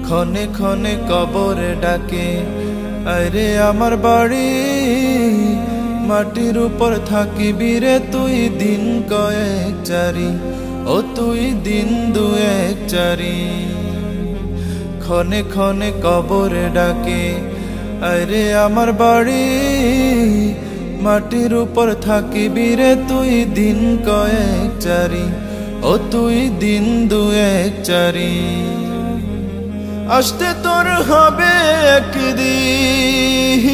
ক্ষণে ক্ষণে কবরে ডাকে, আরে আমার বাড়ি মাটির উপর থাকিবি রে তুই দিন কয়েক চারি, ও তুই দিন দুয়েক চারি। ক্ষণে ক্ষণে কবরে ডাকে, আরে আমার বাড়ি মাটির উপর থাকিবি রে তুই দিন কয়েক চারি, ও তুই দিন দুয়েক চারি। আসতে তোর হবে একদিন,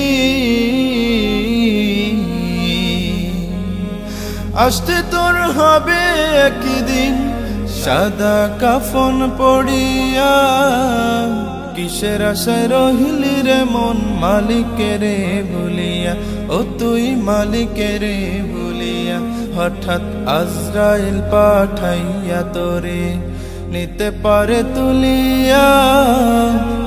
আসতে তোর হবে একদিন সাদা কাফন পড়িয়া। কিসের আশায় রহিলি রে মন মালিকের ভুলিয়া, ও তুই মালিকের ভুলিয়া। হঠাৎ আজরাইল পাঠাইয়া তোরে নিতে পারে তুলিয়া।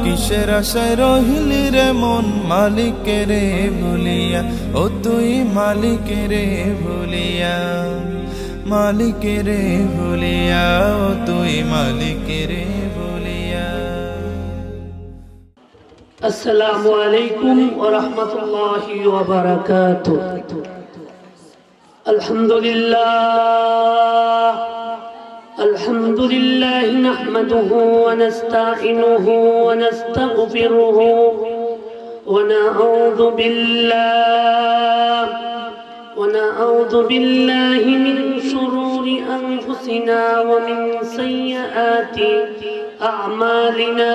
কিসের আশায় রহিলি রে মন মালিকের ভুলিয়া, ও তুই মালিকের ভুলিয়া, মালিকের ভুলিয়া, ও তুই মালিকের ভুলিয়া। আসসালামু আলাইকুম ওয়া রাহমাতুল্লাহি ওয়া বারাকাতুহু। আলহামদুলিল্লাহ আলহামদুলিল্লাহ নাহমাদুহু ওয়া নাস্তাঈনুহু ওয়া নাস্তাগফিরুহু ওয়া নাউযু বিল্লাহি মিন শুরুরি আনফুসিনা ওয়া মিন সাইয়্যাতি আ'মালিনা।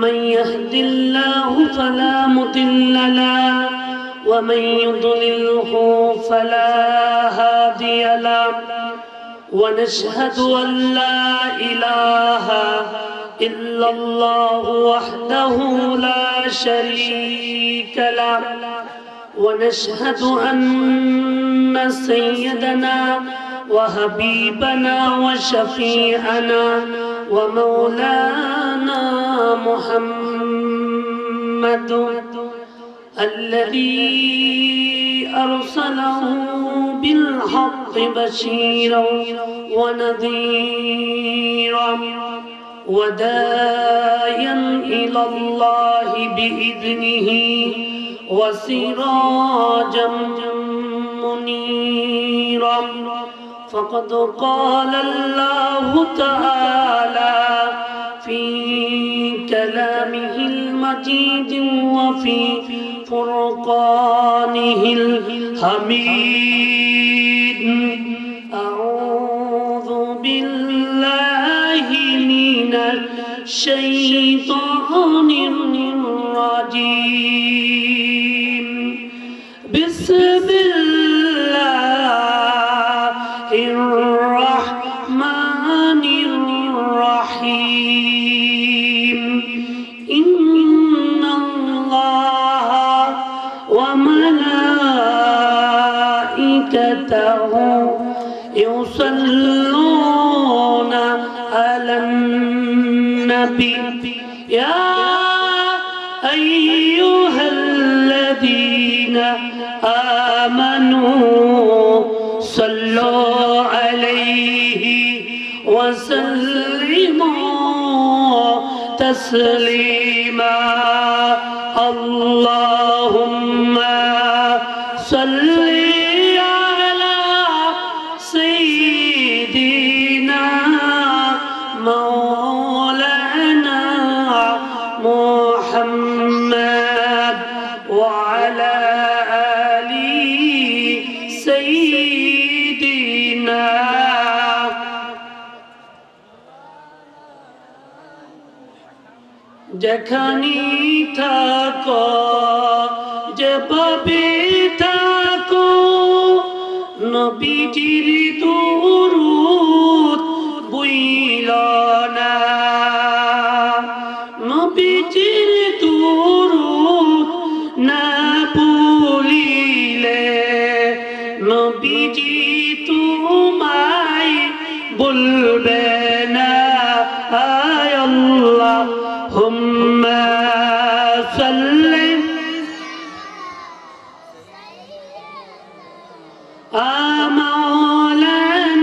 من يهد الله فلا مضل له ومن يضلله فلا هادي له ونشهد أن لا إله إلا الله وحده لا شريك له ونشهد أن سيدنا وحبيبنا وشفيعنا ومولانا محمد الذي أرسله بالحق بشيرا ونذيرا وداعيا إلى الله بإذنه وسراجا منيرا. فقد قال الله تعالى في كلامه المجيد وفي فرقانه الحميد. أعوذ بالله من الشيطان الرجيم. بسم الله الرحمن الرحيم. إن الله وملائكته يصلون على النبي يا أيها الذين آمنوا صلوا عليه وسلموا تسليما. اللهم صل على سيدنا مولانا محمد وعلى آل سيدنا. যেখানে থাকো যেভাবে থাকো নবীজির দুরূদ ভুইল না। নবীজির দুরূদ না ভুলিলে নবীজি তোমায় বলবে না। আয় আল্লাহুম্মা সাল্লি مولانا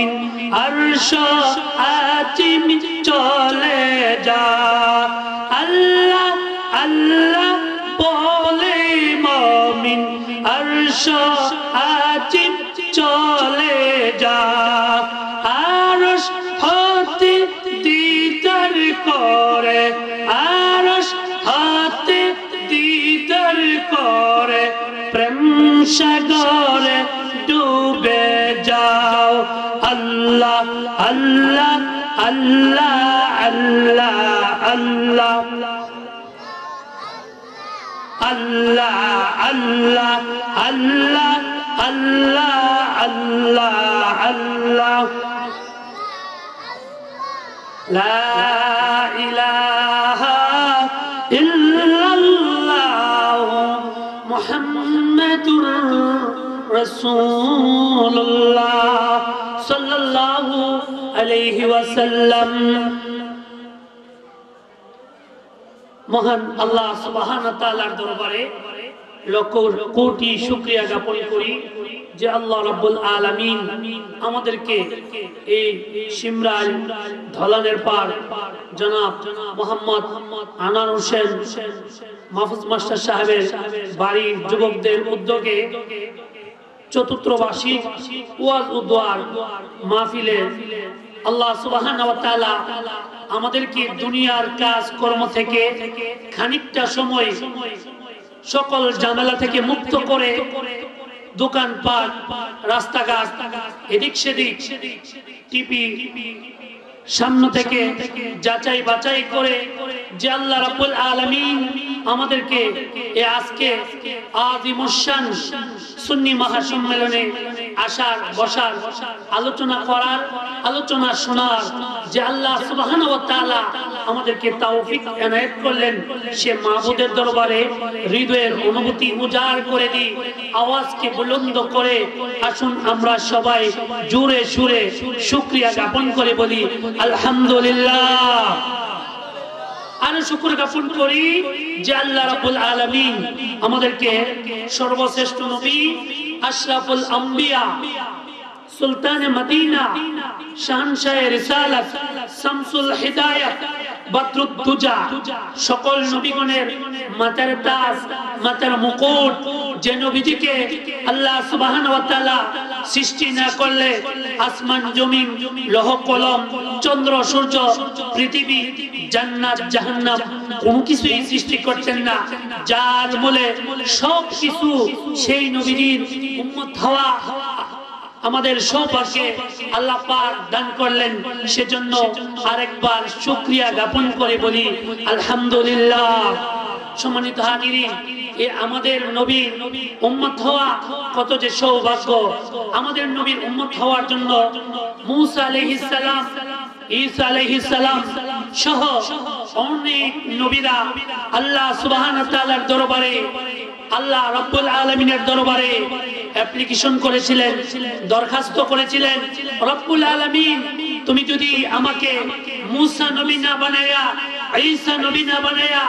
মুমিন আরশ আজিম চলে যা আল্লাহ আল্লাহ বলে মুমিন আরশ আজিম চলে যা আরশ হতে দিদার করে আরশ হতে দিদার করে প্রেম সাগরে ডুবে যাও আল্লাহ আল্লাহ আল্লাহ আল্লাহ আল্লাহ আল্লাহ আল্লাহ আল্লাহ আল্লাহ আল্লাহ আল্লাহ লা ইলাহা ইল্লাল্লাহ মুহাম্মাদুর রাসূলুল্লাহ সাল্লাল্লাহু আলাইহি ওয়াসাল্লাম। মহান আল্লাহ সুবহানাহু ওয়া তাআলার দরবারে লক্ষ কোটি শুকরিয়া জ্ঞাপন করি যে আল্লাহ রাব্বুল আলামিন আমাদেরকে এই শিমরাল ধলানের পার জনাব মোহাম্মদ আনার হোসেন মাহফুজ মাস্টার সাহেবের বাড়ির যুবকদের উদ্যোগে চতুর্থ বার্ষিক ওয়াজ ও দোয়ার মাহফিলে আল্লাহ সুবহানাহু ওয়া তাআলা আমাদেরকে দুনিয়ার কাজ কর্ম থেকে খানিকটা সময় সকল ঝামেলা থেকে মুক্ত করে দোকানপাট রাস্তাঘাট এদিক সেদিক টিপি সামনে থেকে যাচাই বাছাই করে যে আল্লাহ রাব্বুল আলামিন আমাদেরকে এই আজকে আজিমুশান সুন্নি মহাসম্মেলনে আসার বসার আলোচনা করার আলোচনা শোনার যে আল্লাহ সুবহানাহু ওয়া তাআলা আমাদেরকে তৌফিক এনায়েত করলেন সে মাবুদের দরবারে হৃদয়ের অনুভূতি উজাড় করে দিই আওয়াজকে বুলন্দ করে আসুন আমরা সবাই জোরে সুরে শুকরিয়া জ্ঞাপন করে বলি আলহামদুলিল্লাহ। আর শুকর জ্ঞাপন করি যে আল্লাহ রাব্বুল আলামিন আমাদেরকে সর্বশ্রেষ্ঠ নবী আশরাফুল আম্বিয়া সুলতানে মদিনা শাহনশাহে রিসালাত শামসুল হিদায়াত বদরুদ দুজা সকল নবীগণের মাথার তাজ মাথার মুকুট যে নবীজিকে আল্লাহ সুবহানাহু ওয়া তাআলা সৃষ্টি না করলে আসমান জমিন লৌহ কলম চন্দ্র সূর্য পৃথিবী জান্নাত জাহান্নাম কোনো কিছুই সৃষ্টি করতেন না যার বলে সব কিছু সেই নবীজির উম্মত হওয়া আমাদের সৌভাগ্যে আল্লাহ পাক দান করলেন সেজন্য আরেকবার শুকরিয়া জ্ঞাপন করে বলি আলহামদুলিল্লাহ। সম্মানিত হাজিরিন এ আমাদের নবীর উম্মত হওয়া কত যে সৌভাগ্য আমাদের নবীর উম্মত হওয়ার জন্য মূসা আলাইহিস সালাম ঈসা আলাইহিস সালাম সহ অনেক নবীরা আল্লাহ সুবহানাহু ওয়া তাআলার দরবারে আল্লাহ রাব্বুল আলামিনের দরবারে অ্যাপ্লিকেশন করেছিলেন দরখাস্ত করেছিলেন রব্বুল আলামিন তুমি যদি আমাকে মূসা নবী না বানায়া ঈসা নবী না বানায়া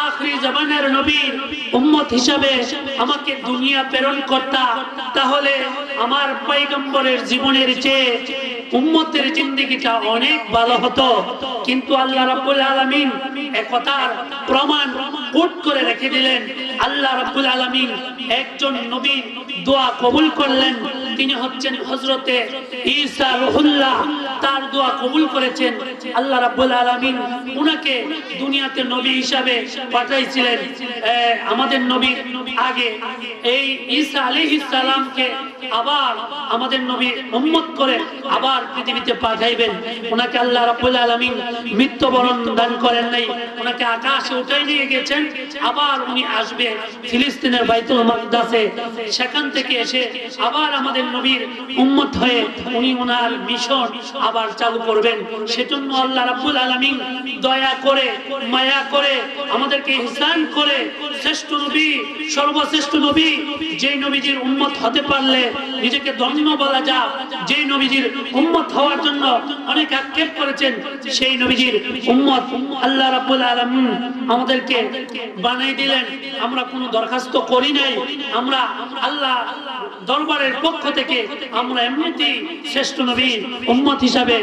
আখরি জামানার নবীর উম্মত হিসাবে আমাকে দুনিয়া প্রেরণ করতা তাহলে আমার পয়গম্বরের জীবনের চেয়ে উম্মতের জিন্দেগিটা অনেক ভালো হতো কিন্তু আল্লাহ রাব্বুল আলামিন একথার প্রমাণ কোট করে রেখে দিলেন আল্লাহ রাব্বুল আলামিন একজন নবীর দোয়া কবুল করলেন তিনি হচ্ছেন হযরতে ঈসা রূহুল্লাহ তার দোয়া কবুল করেছেন আল্লাহ রাব্বুল আলামিন উনাকে দুনিয়াতে নবী হিসাবে পাঠাইছিলেন আমাদের নবীর আগে এই ঈসা আলাইহিস সালামকে আবার আমাদের নবীর উম্মত করে আবার পৃথিবীতে পাঠাইবেন উনাকে আল্লাহ রাব্বুল আলামিন মৃত্যুবরণ দান করেন নাই উনাকে আকাশে উঠাই নিয়ে গেছেন আবার উনি আসবে ফিলিস্তিনের বাইতুল মাকদাসে সেখান থেকে এসে আবার আমাদের নবীর উম্মত হয়ে উনি ওনার মিশন আবার চালু করবেন সেজন্য আল্লাহ রাব্বুল আলামিন দয়া করে মায়া করে আমাদেরকে ইহসান করে শ্রেষ্ঠ নবী সর্বশ্রেষ্ঠ নবী যেই নবীজির উম্মত হতে পারলে নিজেকে ধন্য বলা যায়, যেই নবীজির উম্মত হওয়ার জন্য অনেক আক্ষেপ করেছেন, সেই নবীজির উম্মত আল্লাহ রাব্বুল আলামিন আমাদেরকে বানাই দিলেন। আমরা কোনো দরখাস্ত করি নাই, আমরা আল্লাহ দরবারের পক্ষ থেকে আমরা এমনিতেই শ্রেষ্ঠ নবীর উম্মত হিসাবে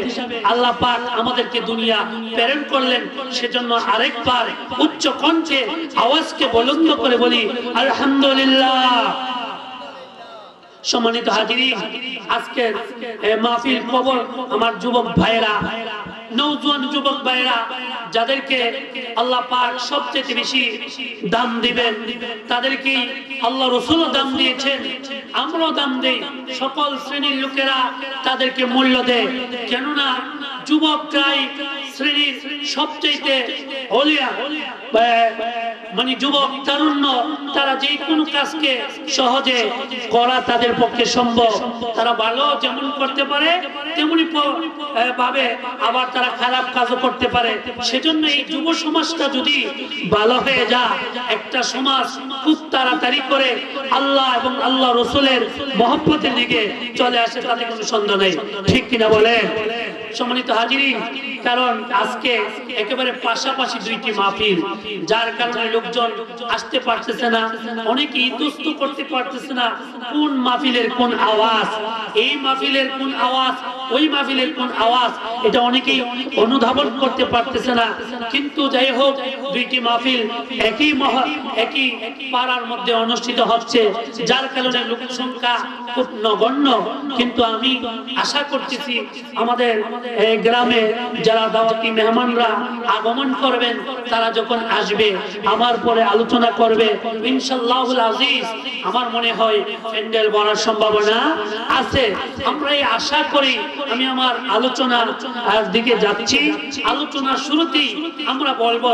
আল্লাহ পাক আমাদেরকে দুনিয়া প্রেরণ করলেন। সেজন্য আরেকবার উচ্চ কণ্ঠে আওয়াজকে বুলন্দ করে বলি আলহামদুলিল্লাহ। সম্মানিত হাজিরিন, আজকের মাহফিল কবর আমার যুবক ভাইরা, নওজোয়ান যুবক ভাইরা যাদেরকে আল্লাহ পাক সবচেয়ে বেশি দাম দিবেন, তাদেরকে আল্লাহ রাসূল দাম দিয়েছেন, আমরাও দাম দেই। সকল শ্রেণীর লোকেরা তাদেরকে মূল্য দেয়, কেননা যুবকরাই শ্রেণীর সবচেয়ে ওলিয়া, মানে যুবক তারুণ্য, তারা যে কোনো কাজকে সহজে করা তাদের পক্ষে সম্ভব। তারা ভালো যেমন করতে পারে তেমনি ভাবে আবার তারা খারাপ কাজও করতে পারে। সেজন্য এই যুব সমাজটা যদি ভালো হয়ে যায়, একটা সমাজ খুব তাড়াতাড়ি করে আল্লাহ এবং আল্লাহ রসুলের মহব্বতের দিকে চলে আসে, তাতে কোনো সন্দেহ নেই। ঠিক কিনা বলেন সম্মানিত হাজিরিন? কারণ আজকে একেবারে পাশাপাশি দুইটি মাহফিল, যার কারণে লোকজন আসতে পারতেছে না, অনেকে ইতস্ত করতে পারতেছে না কোন মাহফিলের কোন আওয়াজ, এই মাহফিলের কোন আওয়াজ, ওই মাহফিলের কোন আওয়াজ, এটা অনেকেই অনুধাবন করতে পারতেছে না। কিন্তু যাই হোক, দুইটি মাহফিল একই পাড়ার মধ্যে অনুষ্ঠিত হচ্ছে, যার কারণে লোক সংখ্যা খুব নগণ্য। কিন্তু আমি আশা করতেছি আমাদের গ্রামে যারা দাওয়াতি মেহমানরা আগমন করবেন, তারা যখন আসবে আমার পরে আলোচনা করবে, ইনশাআল্লাহুল আজিজ আমার মনে হয় প্যান্ডেল ভরার সম্ভাবনা আছে। আমরা এই আশা করি। আমি আমার আলোচনার দিকে যাচ্ছি। আলোচনার শুরুতেই আমরা বলবো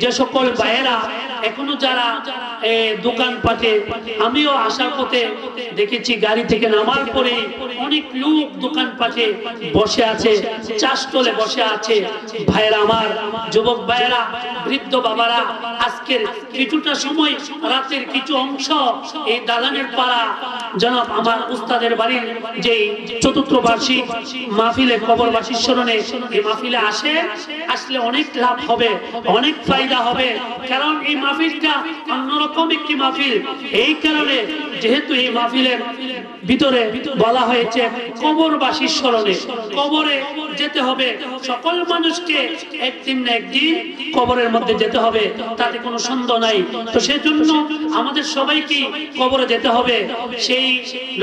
যে সকল ভাইয়েরা এখনো যারা দোকান পাটে, আমিও আসার পথে দেখেছি গাড়ি থেকে নামার পরে অনেক লোক দোকান পাটে বসে আছে, চাষতলে বসে আছে। ভাইয়েরা আমার, যুবক ভাইয়েরা, বৃদ্ধ বাবারা, আজকের কিছুটা সময় রাতের কিছু অংশ এই দালানের পাড়া জনাব আমার উস্তাদের বাড়ির যে চতুর্থ বার্ষিক মাহফিলে কবরবাসীর স্মরণে এই মাহফিলে আসলে অনেক লাভ হবে, অনেক ফায়দা হবে। কারণ এই মাহফিলটা অন্যরকম একটি মাহফিল। এই কারণে যেহেতু এই মাহফিলের ভিতরে বলা হয়েছে কবরবাসীর স্মরণে, কবরে যেতে হবে, সকল মানুষকে একদিন না একদিন কবরের মধ্যে যেতে হবে, তাতে কোনো সন্দেহ নাই। তো সেজন্য আমাদের সবাইকে কবরে যেতে হবে, সেই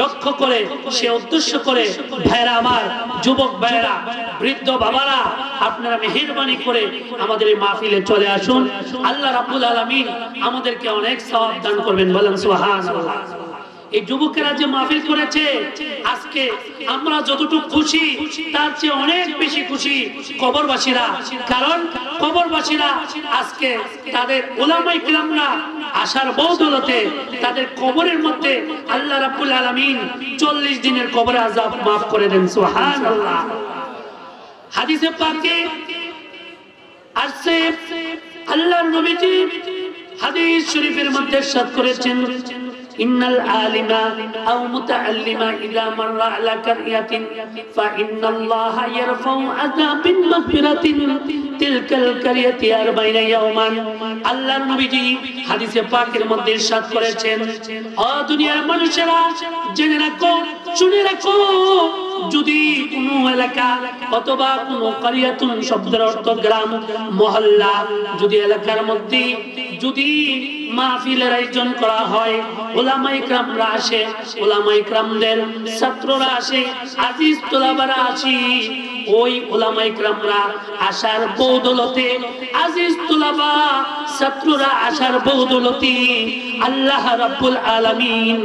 লক্ষ্য করে, সে উদ্দেশ্য করে ভাইরা আমার, যুবক ভাইরা, বৃদ্ধ বাবারা, আপনারা মেহেরবানি করে আমাদের এই মাহফিলে চলে আসুন। আল্লাহ রাব্বুল আলামিন আমাদেরকে অনেক সওয়াব দান করবেন, বলেন সুবহানাল্লাহ। এই যুবকেরা যে মাহফিল করেছে, আজকে আমরা যতটুকু খুশি তার চেয়ে অনেক বেশি খুশি কবরবাসীরা। কারণ কবরবাসীরা আজকে তাদের উলামায়ে কিরামরা আসার বদৌলতে তাদের কবরের মধ্যে আল্লাহ রাব্বুল আলামিন 40 দিনের কবর আযাব maaf করে দেন, সুবহানাল্লাহ। হাদিসে পাকে আসছে, আল্লাহর নবীজি হাদিস শরীফের মধ্যে ইরশাদ করেছেন, ইন্নাল আলিমা আও মুতাআল্লিমা ইযা মাররা আলা কারিয়াতিন ফাইন্নাল্লাহা ইয়ারফাউ আযাবিন মাগফিরাতিন তিলকাল কারিয়াতি 40 ইয়াওমান। আল্লাহর নবীজি হাদিসে পাকের মধ্যে ইরশাদ করেছেন, ও দুনিয়ার মানুষেরা জেনে রাখো, শুনে রাখো, যদি কোন এলাকা অথবা কোন কারিয়াতুন শব্দের অর্থ গ্রাম, মহল্লা, যদি এলাকার মধ্যে যদি মাহফিলের আয়োজন করা হয়, উলামায়ে কিরামরা আসে, উলামায়ে কিরামদের ছাত্ররা আসে, আজিজ তোলাবারা আসে, ওই উলামায়ে কিরামরা আসার বদৌলতে, আজিজ তোলাবা ছাত্ররা আসার বদৌলতে আল্লাহ রাব্বুল আলামিন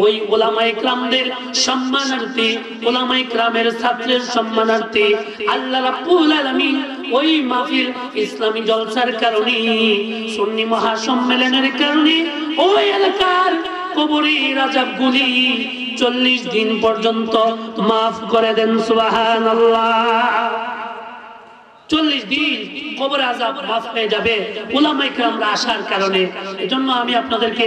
ওই উলামায়ে কিরামদের সম্মানার্থে, উলামায়ে কিরামের ছাত্রের সম্মানার্থে আল্লাহ রাব্বুল আলামিন ওই মাহফিল ইসলামী জলসার কারণে, সুন্নি মহাসম্মেলনের কারণে ওই এলাকার কবরের আযাবগুলি 40 দিন পর্যন্ত maaf করে দেন, সুবহানাল্লাহ। 40 দিন কবরে আযাব মাফ হয়ে যাবে উলামায়ে কেরামরা আসার কারণে। এজন্য আমি আপনাদেরকে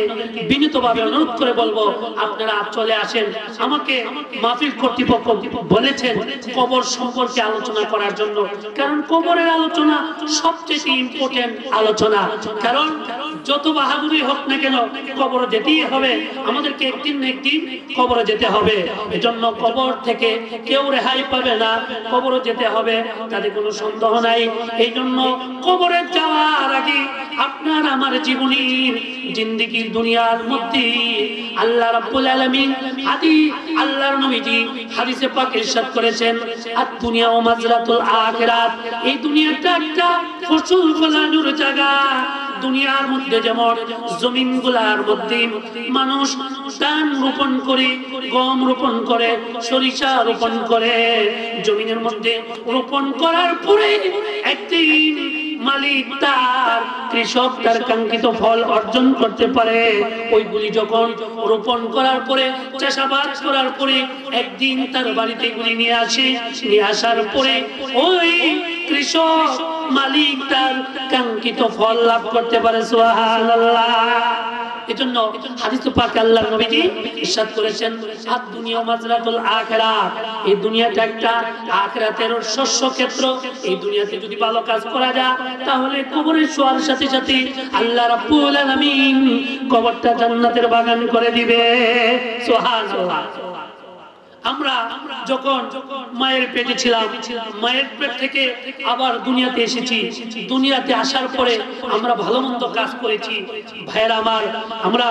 বিনীতভাবে অনুরোধ করে বলবো, আপনারা চলে আসেন। আমাকে মাহফিল কর্তৃপক্ষ বলেছেন কবর সম্পর্কে আলোচনা করার জন্য, কারণ কবরের আলোচনা সবচেয়ে ইম্পর্টেন্ট আলোচনা। কারণ যত বাহাদুরি হোক না কেন কবরে যেতেই হবে, আমাদেরকে একদিন না একদিন কবরে যেতে হবে। এজন্য কবর থেকে কেউ রেহাই পাবে না, কবরে যেতে হবে, তাতে কোনো সন্দেহ নাই। এই জন্য কবরে যাওয়ার আগে আপনার আমার জীবনীর জিন্দেগি দুনিয়ার মধ্যে আল্লাহ রাব্বুল আলামিন আল্লাহর নবীজি হাদিসে পাকে ইরশাদ করেছেন, আদ দুনিয়া ওয়া মাজরাতুল আখিরাত, এই দুনিয়াটা একটা ফসল ফলানোর জায়গা। দুনিয়ার মধ্যে যেমন জমিনগুলার মধ্যে মানুষ ধান রোপণ করে, গম রোপণ করে, সরিষা রোপণ করে, জমিনের মধ্যে রোপণ করার পরে একদিন মালিক তার কৃষক তার কাঙ্ক্ষিত ফল অর্জন করতে পারে। ওইগুলি যখন রোপণ করার পরে চাষাবাদ করার পরে একদিন তার বাড়িতে এগুলি নিয়ে আসে, নিয়ে আসার পরে ওই কৃষক মালিক তার কাঙ্ক্ষিত ফল লাভ করতে পারে। সুবহানাল্লাহ। এজন্য হাদিসে পাকে আল্লাহর নবীজি ইরশাদ করেছেন, আদ দুনিয়া মাজরাতুল আখিরাত, এই দুনিয়াটা একটা আখিরাতের শস্য ক্ষেত্র। এই দুনিয়াতে যদি ভালো কাজ করা যায় তাহলে কবরে শোয়ার সাথে সাথে আল্লাহ রাব্বুল আলামিন কবরটা জান্নাতের বাগান করে দিবে। সুবহানাল্লাহ। আমরা যখন মায়ের পেটে ছিলাম, মায়ের পেট থেকে আবার দুনিয়াতে এসেছি, দুনিয়াতে আসার পরে আমরা ভালো মন্দ কাজ করেছি। ভাইয়েরা আমার, আমরা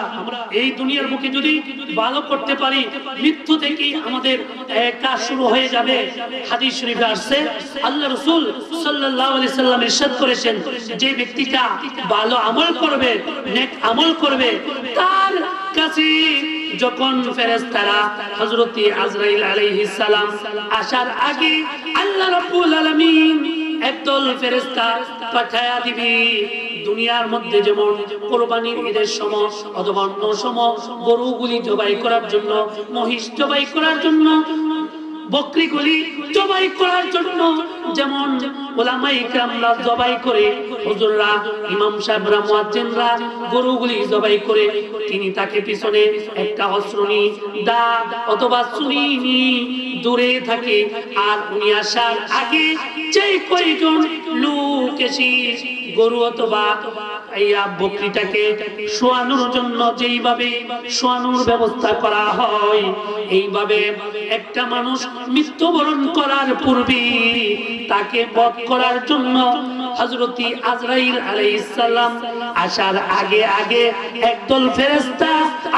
এই দুনিয়ার বুকে যদি ভালো করতে পারি, মৃত্যু থেকেই আমাদের কাজ শুরু হয়ে যাবে। হাদিস শরীফে আসছে, আল্লাহ রাসূল সাল্লাল্লাহু আলাইহি সাল্লাম ইরশাদ করেছেন, যে ব্যক্তিটা ভালো আমল করবে, নেক আমল করবে, তার কাছে যখন ফেরেশতারা হযরত আজরাইল আলাইহিস সালাম আসার আগে আল্লাহ রাব্বুল আলামিন একদল ফেরেশতা পাঠায়া দিবে। দুনিয়ার মধ্যে যেমন কুরবানির ঈদের সময় অথবা অন্য সময় গরুগুলি জবাই করার জন্য, মহিষ জবাই করার জন্য, বকরিগুলি জবাই করার জন্য যেমন উলামায়ে কেরামরা জবাই করে, হুজুররা, ইমাম সাহেবরা, মুয়াজ্জিনরা গরুগুলি জবাই করে, তিনি তাকে পিছনে একটা অস্ত্রনি, দা অথবা ছুরি নিয়ে দূরে থাকে। আর উনি আসার আগে যে কয়জন লোক এসে গরু অথবা বকরিটাকে শোয়ানোর জন্য যেইভাবে শোয়ানোর ব্যবস্থা করা হয়, এইভাবে একটা মানুষ মৃত্যুবরণ করার পূর্বে তাকে বধ করার জন্য হযরত আজরাইল আলাইহিস সালাম আসার আগে আগে একদল ফেরেশতা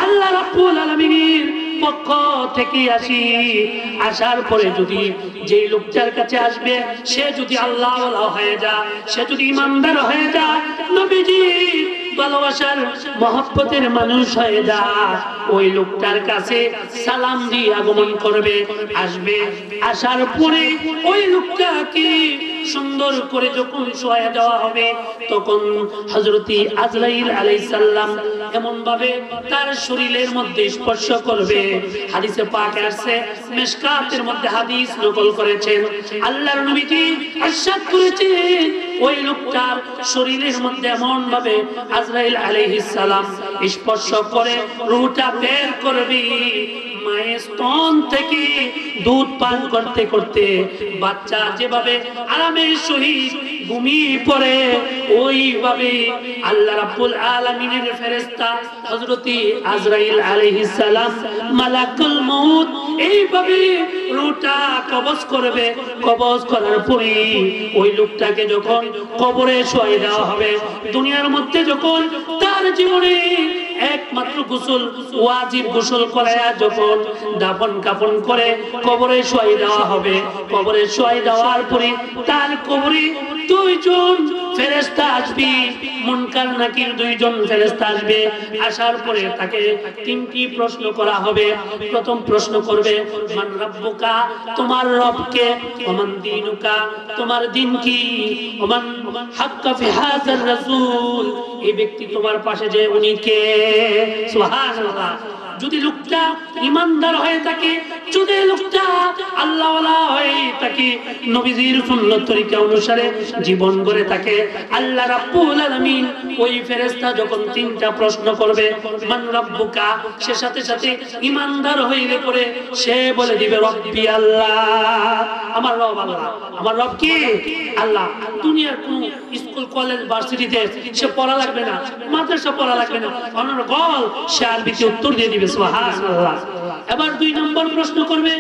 আল্লাহ রাব্বুল আলামিনের পক্ষ থেকে আসার পরে যদি যে লোকটার কাছে আসবে সে যদি আল্লাহ ওয়ালা হয়ে যায়, সে যদি ঈমানদার হয়ে যায়, নবীজি ভালোবাসার মহব্বতের মানুষ হয়ে যায়, ওই লোকটার কাছে সালাম দিয়ে আগমন করবে, আসবে। আসার পরে ওই লোকটাকে সুন্দর করে যখন শোয়া দেওয়া হবে, তখন হযরত আজরাইল আলাইহিস সালাম এমন ভাবে তার শরীরের মধ্যে স্পর্শ করবে। হাদিসে পাকে আছে, মিশকাতের মধ্যে হাদিস নকল করেছেন, আল্লাহর নবীজি ইরশাদ করেছেন, ওই লোকটার শরীরের মধ্যে এমন ভাবে আজরাইল আলাইহিস সালাম স্পর্শ করে রূহটা বের করবে। মায়ের স্তন থেকে দুধ পান করতে করতে বাচ্চা যেভাবে আরামের সহিত ঘুমিয়ে পড়ে, ওইভাবে আল্লাহ রাব্বুল আলামিনের ফেরেশতা হযরত আজরাইল আলাইহিস সালাম মালাকুল মউত এইভাবে রূহটা কবজ করবে। কবজ করার পরে ওই লোকটাকে যখন কবরে শোয়া দেওয়া হবে, দুনিয়ার মধ্যে যখন তার জীবনে একমাত্র গোসল ওয়াজিব গোসল করায়া যখন দাফন কাফন করে কবরে শোয়া দেওয়া হবে, কবরে শোয়া দেওয়ার পরে তার কবরে দুইজন ফেরেশতা আসবে, মুনকার নাকির দুইজন ফেরেশতা আসবে। আসার পরে তাকে তিনটি প্রশ্ন করা হবে। প্রথম প্রশ্ন করবে, মান রাব্বুকা, তোমার রব কে? ওমান দীনুকা, তোমার দিন কি? ওমান হাক্কা ফি হাযার রাসূল, এই ব্যক্তি তোমার পাশে যে উনি কে? সুবহানাল্লাহ। যদি লোকটা ঈমানদার হয়ে থাকে যদি লোকটা আল্লাহওয়ালা হয়, তাকে নবীজির সুন্নত তরিকা অনুসারে জীবন গড়ে থাকে, আল্লাহ রাব্বুল আলামিন ওই ফেরেশতা যখন তিনটা প্রশ্ন করবে, মান রাব্বুকা, সে সাথে সাথে ঈমানদার হইলে পরে সে বলে দিবে রব্বি আল্লাহ, আমার রব আল্লাহ। আমার রব কি? আল্লাহ। দুনিয়ার কোন স্কুল কলেজ ভার্সিটিতে সে পড়া লাগবে না, মাদ্রাসা পড়া লাগবে না, অনর্গল সে আরবিতে উত্তর দিয়ে দিবে সুবহানাল্লাহ। এবার 2 নম্বর প্রশ্ন করবে,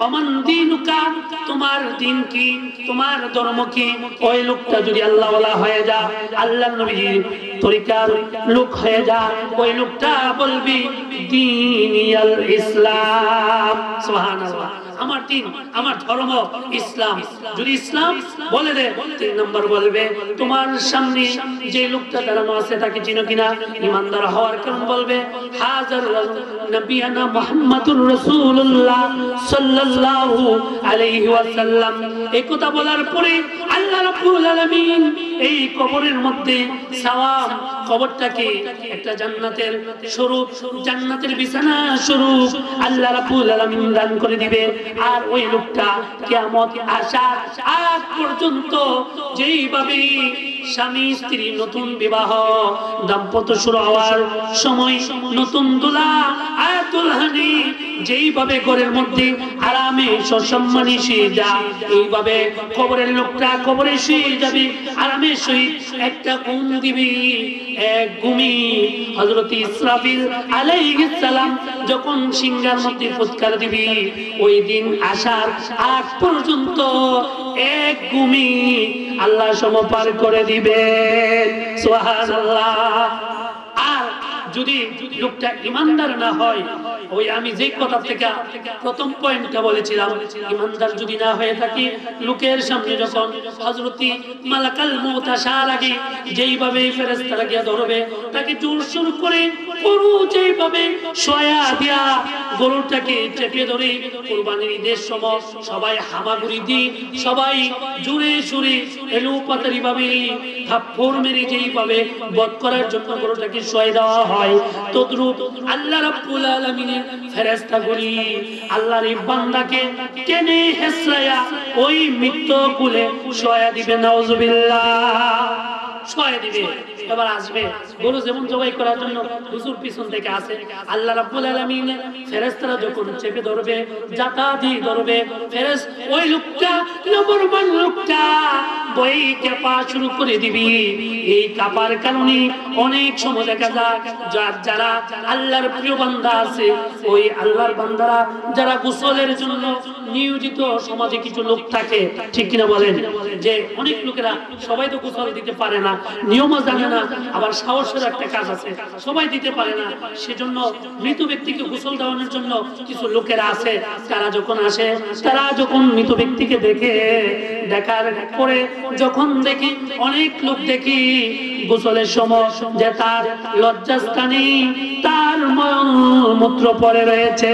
অমান দীনুকা, তোমার দিন কি, তোমার ধর্ম কি? ওই লোকটা যদি আল্লাহওয়ালা হয়ে যায়, আল্লাহর নবীর তরিকার লোক হয়ে যায়, ওই লোকটা বলবি দীনিয়াল ইসলাম, সুবহানাল্লাহ। আমার দিন, আমার ধর্ম ইসলাম। যদি ইসলাম বলে দে, 3 নম্বর বলবে তোমার সামনে যে লোকটা দাঁড়ানো আছে তাকে চিনো কিনা? ঈমানদার হওয়ার কারণ বলবে হাজার নবিয়ানা মুহাম্মাদুর রাসূলুল্লাহ সাল্লাল্লাহু আলাইহি ওয়াসাল্লাম। এই কথা বলার পরে আল্লাহ রাব্বুল আলামিন এই কবরের মধ্যে সাওয়াব, কবরটাকে একটা জান্নাতের স্বরূপ, জান্নাতের বিছানা স্বরূপ আল্লাহ রাব্বুল আলামিন দান করে দিবে। আর ওই লোকটা কিয়ামত আসার আগ পর্যন্ত যেইভাবে স্বামী স্ত্রী নতুন বিবাহ দাম্পত্য শুরু হওয়ার সময় নতুন দোলা আর দুলহানি যেইভাবে ঘরের মধ্যে আরামে সসম্মানে শুয়ে যায়, এইভাবে কবরের লোকটা কবরে শুয়ে যাবে আরামে সহিত। একটা ঘুম দিবি, এক ঘুমি হযরত ইসরাফিল আলাইহিস সালাম যখন সিংহার মধ্যে ফুৎকার দিবি, ওই দিন আসার আগ পর্যন্ত এক ঘুমি আল্লাহ সমপার করে দিবেন, সুবহানাল্লাহ। আর যদি লোকটা ঈমানদার না হয়, ওই আমি যে কথা থেকে প্রথম পয়েন্টটা বলেছিলাম, ঈমানদার যদি না হয়ে থাকে, লোকের সামনে যখন হযরতি মালাকাল মউত আসার আগে যেইভাবে ফেরেশতারা গিয়ে ধরবে, তাকে জোরসুর করে গরু যেইভাবে শোয়া দিয়া গরুটাকে চেপে ধরে কুরবানির ঈদের সময় সবাই হামাগুড়ি দিয়ে সবাই জোরে সুরে এলোপাতারি ভাবে থাপ্পড় মেরে যেইভাবে বধ করার জন্য গরুটাকে শোয়া দেওয়া হয়, তদ্রূপ আল্লাহ রাব্বুল আলামিনের ফেরেশতাগুলি আল্লাহর এই বান্দাকে টেনে হেঁচড়ায়া ওই মৃত্যু কুলে শোয়া দিবে, নাউজুবিল্লাহ, শোয়া দিবে। এবার আসবে গরু যেমন জবাই করার জন্য হুজুর পিছন থেকে আসে, আল্লাহ রাব্বুল আলামিন ফেরেশতারা যখন চেপে ধরবে, জাতা দিয়ে ধরবে, ওই লোকটা নবরমান লোকটা বই কাঁপা শুরু করে দিবি। এই কাঁপার কারণে অনেক সময় দেখা যায় যারা আল্লাহর প্রিয় বান্দা আছে, ওই আল্লাহর বান্দারা যারা গোসলের জন্য নিয়োজিত সমাজে কিছু লোক থাকে, ঠিক কিনা বলেন? যে অনেক লোকেরা সবাই তো গোসল দিতে পারে না, নিয়মও জানে না, আবার সাহসের একটা কাজ আছে, সবাই দিতে পারে না। সেজন্য মৃত ব্যক্তিকে গোসল দেওয়ানোর জন্য কিছু লোকেরা আছে, তারা যখন আসে, তারা যখন মৃত ব্যক্তিকে দেখে, দেখার পরে যখন দেখি অনেক লোক দেখি গোসলের সময় যে তার লজ্জাস্থানে তার মলমূত্র পড়ে রয়েছে,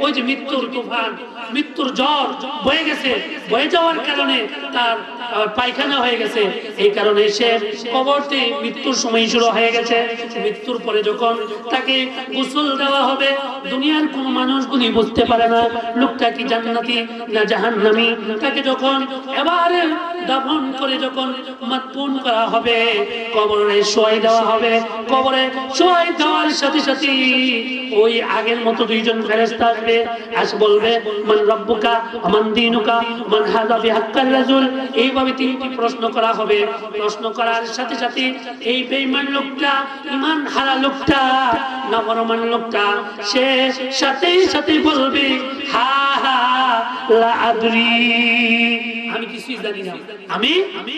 ওই যে মৃত্যুর তুফান, মৃত্যুর জ্বর বয়ে গেছে, বয়ে যাওয়ার কারণে তার পায়খানা হয়ে গেছে, এই কারণে সে কবরতে মৃত্যুর সময় শুরু হয়ে গেছে। মৃত্যুর পরে যখন তাকে গোসল দেওয়া হবে, দুনিয়ার কোন মানুষগুলি বুঝতে পারে না লোকটা কি জান্নাতি না জাহান্নামী। তাকে যখন এবারে দাফন করে যখন মাদফুন করা হবে, কবরে শোয়াই দেওয়া হবে, কবরে শোয়াই দেওয়ার সাথে সাথে ওই আগের মতো 2 জন ফেরেশতা আসবে, আস বলবে মান রাব্বুকা মান দীনুকা মান হাযা বিহাক্কার রাজুল। এইভাবে 3টি প্রশ্ন করা হবে। প্রশ্ন করার সাথে সাথে এই বেঈমান লোকটা, ঈমান হারা লোকটা, নাফরমান লোকটা সে সাথে সাথে বলবে হা হা লা আদরি, আমি কিছুই জানি না, আমি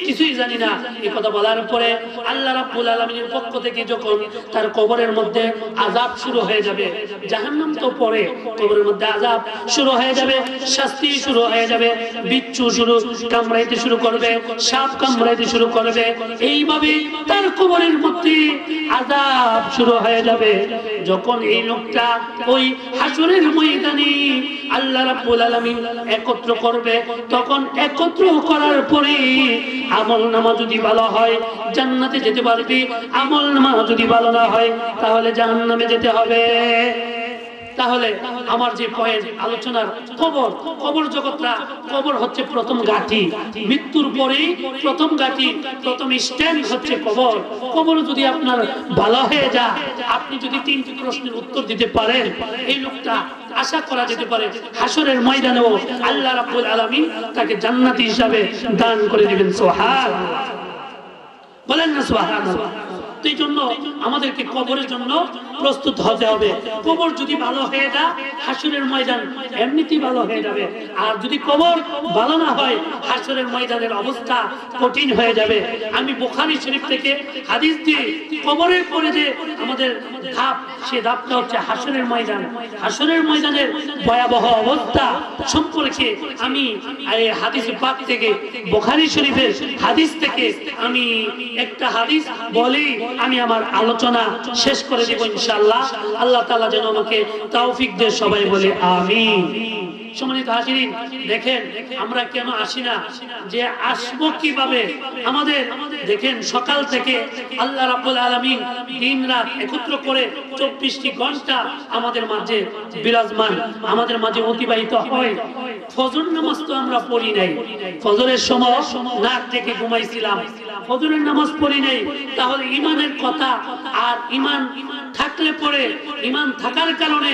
কিছুই জানি না। এই কথা বলার পরে আল্লাহ রাব্বুল আলামিনের পক্ষ থেকে যখন তার কবরের মধ্যে আযাব শুরু হয়ে যাবে, জাহান্নাম তো পরে, কবরের মধ্যে আযাব শুরু হয়ে যাবে, শাস্তি শুরু হয়ে যাবে, বিচ্ছু শুরু কামড়াইতে শুরু করবে, সাপ কামড়াইতে শুরু করবে, এইভাবে তার কবরের মধ্যে আযাব শুরু হয়ে যাবে। যখন এই লোকটা ওই হাসরের ময়দানে আল্লাহ রাব্বুল আলামিন একত্র করবে, তখন একত্র করার পরে আমলনামা যদি ভালো হয় জান্নাতে যেতে পারবে, আমলনামা যদি ভালো না হয় তাহলে জাহান্নামে যেতে হবে। তাহলে আমার যে পয়েন্ট আলোচনার কবর জগৎটা, কবর হচ্ছে প্রথম ঘাঁটি, মৃত্যুর পরেই প্রথম ঘাঁটি, প্রথম স্ট্যান্ড হচ্ছে কবর। কবর যদি আপনার ভালো হয়ে যায়, আপনি যদি 3টি প্রশ্নের উত্তর দিতে পারেন, এই লোকটা আশা করা যেতে পারে হাসরের ময়দানেও আল্লাহ রাব্বুল আলামিন তাকে জান্নাতি হিসাবে দান করে দিবেন। সুবহানাল্লাহ, বলেন না সুবহানাল্লাহ। তো এই জন্য আমাদেরকে কবরের জন্য প্রস্তুত হতে হবে। কবর যদি ভালো হয়ে যায়, হাসরের ময়দান এমনিতেই ভালো হয়ে যাবে। আর যদি কবর ভালো না হয়, হাসরের ময়দানের অবস্থা কঠিন হয়ে যাবে। আমি বুখারী শরীফ থেকে হাদিস দিয়ে কবরের পরে যে আমাদের ধাপ, সে ধাপটা হচ্ছে হাসরের ময়দান। হাসরের ময়দানের ভয়াবহ অবস্থা সম্পর্কে আমি এই হাদিস পাক থেকে, বুখারী শরীফের হাদিস থেকে আমি একটা হাদিস বলি, আমি আমার আলোচনা শেষ করে দেব ইনশাআল্লাহ। আল্লাহ তাআলা যেন আমাকে তৌফিক দেয়, সবাই বলে আমিন। সম্মানিত হাজিরিন, দেখেন আমরা কেন আসি না, যে আসবো কিভাবে। আমাদের দেখেন সকাল থেকে আল্লাহ রাব্বুল আলামিন দিন রাত একত্র করে 24টি ঘন্টা আমাদের মাঝে বিরাজমান, আমাদের মাঝে অতিবাহিত হয়। ফজর নামাজ তো আমরা পড়ি নাই, ফজরের সময় নাক থেকে ঘুমাইছিলাম, ফজরের নামাজ পড়ি নাই। তাহলে ঈমানের কথা, আর ঈমান থাকলে পরে, ঈমান থাকার কারণে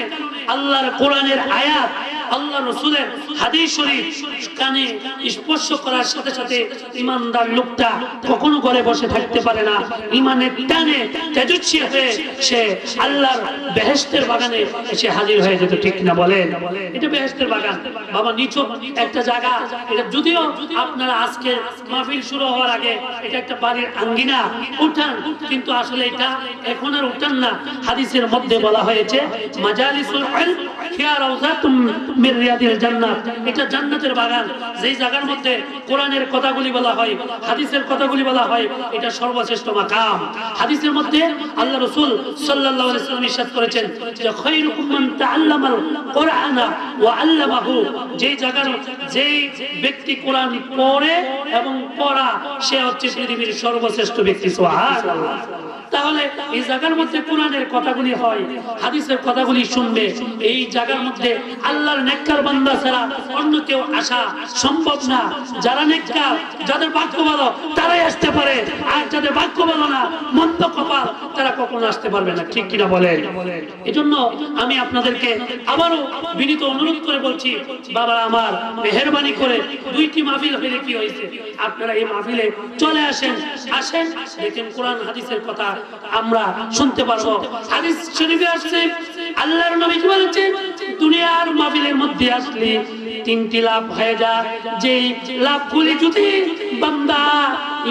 আল্লাহর কোরআনের আয়াত, আল্লাহ রাসূলের হাদিস শরীফ কানে স্পর্শ করার সাথে সাথে ঈমানদার লোকটা কখনো ঘরে বসে থাকতে পারে না। ঈমানের টানে তেজস্বী হয়ে সে আল্লাহর বেহেশতের বাগানে এসে হাজির হয়ে যেত, ঠিক না বলেন? এটা বেহেশতের বাগান বাবা, নিছক একটা জায়গা। এটা যদিও আপনারা আজকে মাহফিল শুরু হওয়ার আগে এটা একটা বাড়ির আঙ্গিনা, উঠান, কিন্তু আসলে এটা এখন আর উঠান না। হাদিসের মধ্যে বলা হয়েছে মাজালিসুল ইলম হিয়া রাউযাতুম মির রিয়াদিল জান্নাত। এটা জান্নাতের বাগান, যেই জায়গার মধ্যে কোরআনের কথাগুলি বলা হয়, হাদিসের কথাগুলি বলা হয়, এটা সর্বশ্রেষ্ঠ মাকাম। হাদিসের মধ্যে আল্লাহ রাসূল সাল্লাল্লাহু আলাইহি ওয়াসাল্লাম ইরশাদ করেছেন যে খায়রুকুম মান তাআল্লামাল কুরআনা ওয়া আল্লামাহু। যেই জায়গার, যেই ব্যক্তি কোরআন পড়ে এবং পড়া, সে হচ্ছে পৃথিবীর সর্বশ্রেষ্ঠ ব্যক্তি। সুবহানাল্লাহ। তাহলে এই জায়গার মধ্যে কোরআনের কথাগুলি হয়, হাদিসের কথাগুলি শুনবে। এই জায়গার মধ্যে আল্লাহর নেককার বান্দা ছাড়া অন্য কেউ আসা সম্ভব না। যারা নেককার, যাদের ভাগ্য ভালো, তারাই আসতে পারে, আর যাদের ভাগ্য ভালো না, মন্দ কপাল, তারা কখনো আসতে পারবে না, ঠিক কিনা বলেন? এজন্য আমি আপনাদেরকে আবারও বিনীত অনুরোধ করে বলছি, বাবা আমার মেহেরবানি করে 2টি মাহফিল হলে কি হয়েছে, আপনারা এই মাহফিলে চলে আসেন। দেখেন কোরআন হাদিসের কথা আমরা শুনতে পারবো। হাদিস শরীফে আসছে আল্লাহর নবী বলেছেন, দুনিয়ার মাহফিলের মধ্যে আসলে 3টি লাভ হয়ে যায়। যেই লাভগুলি যদি বান্দা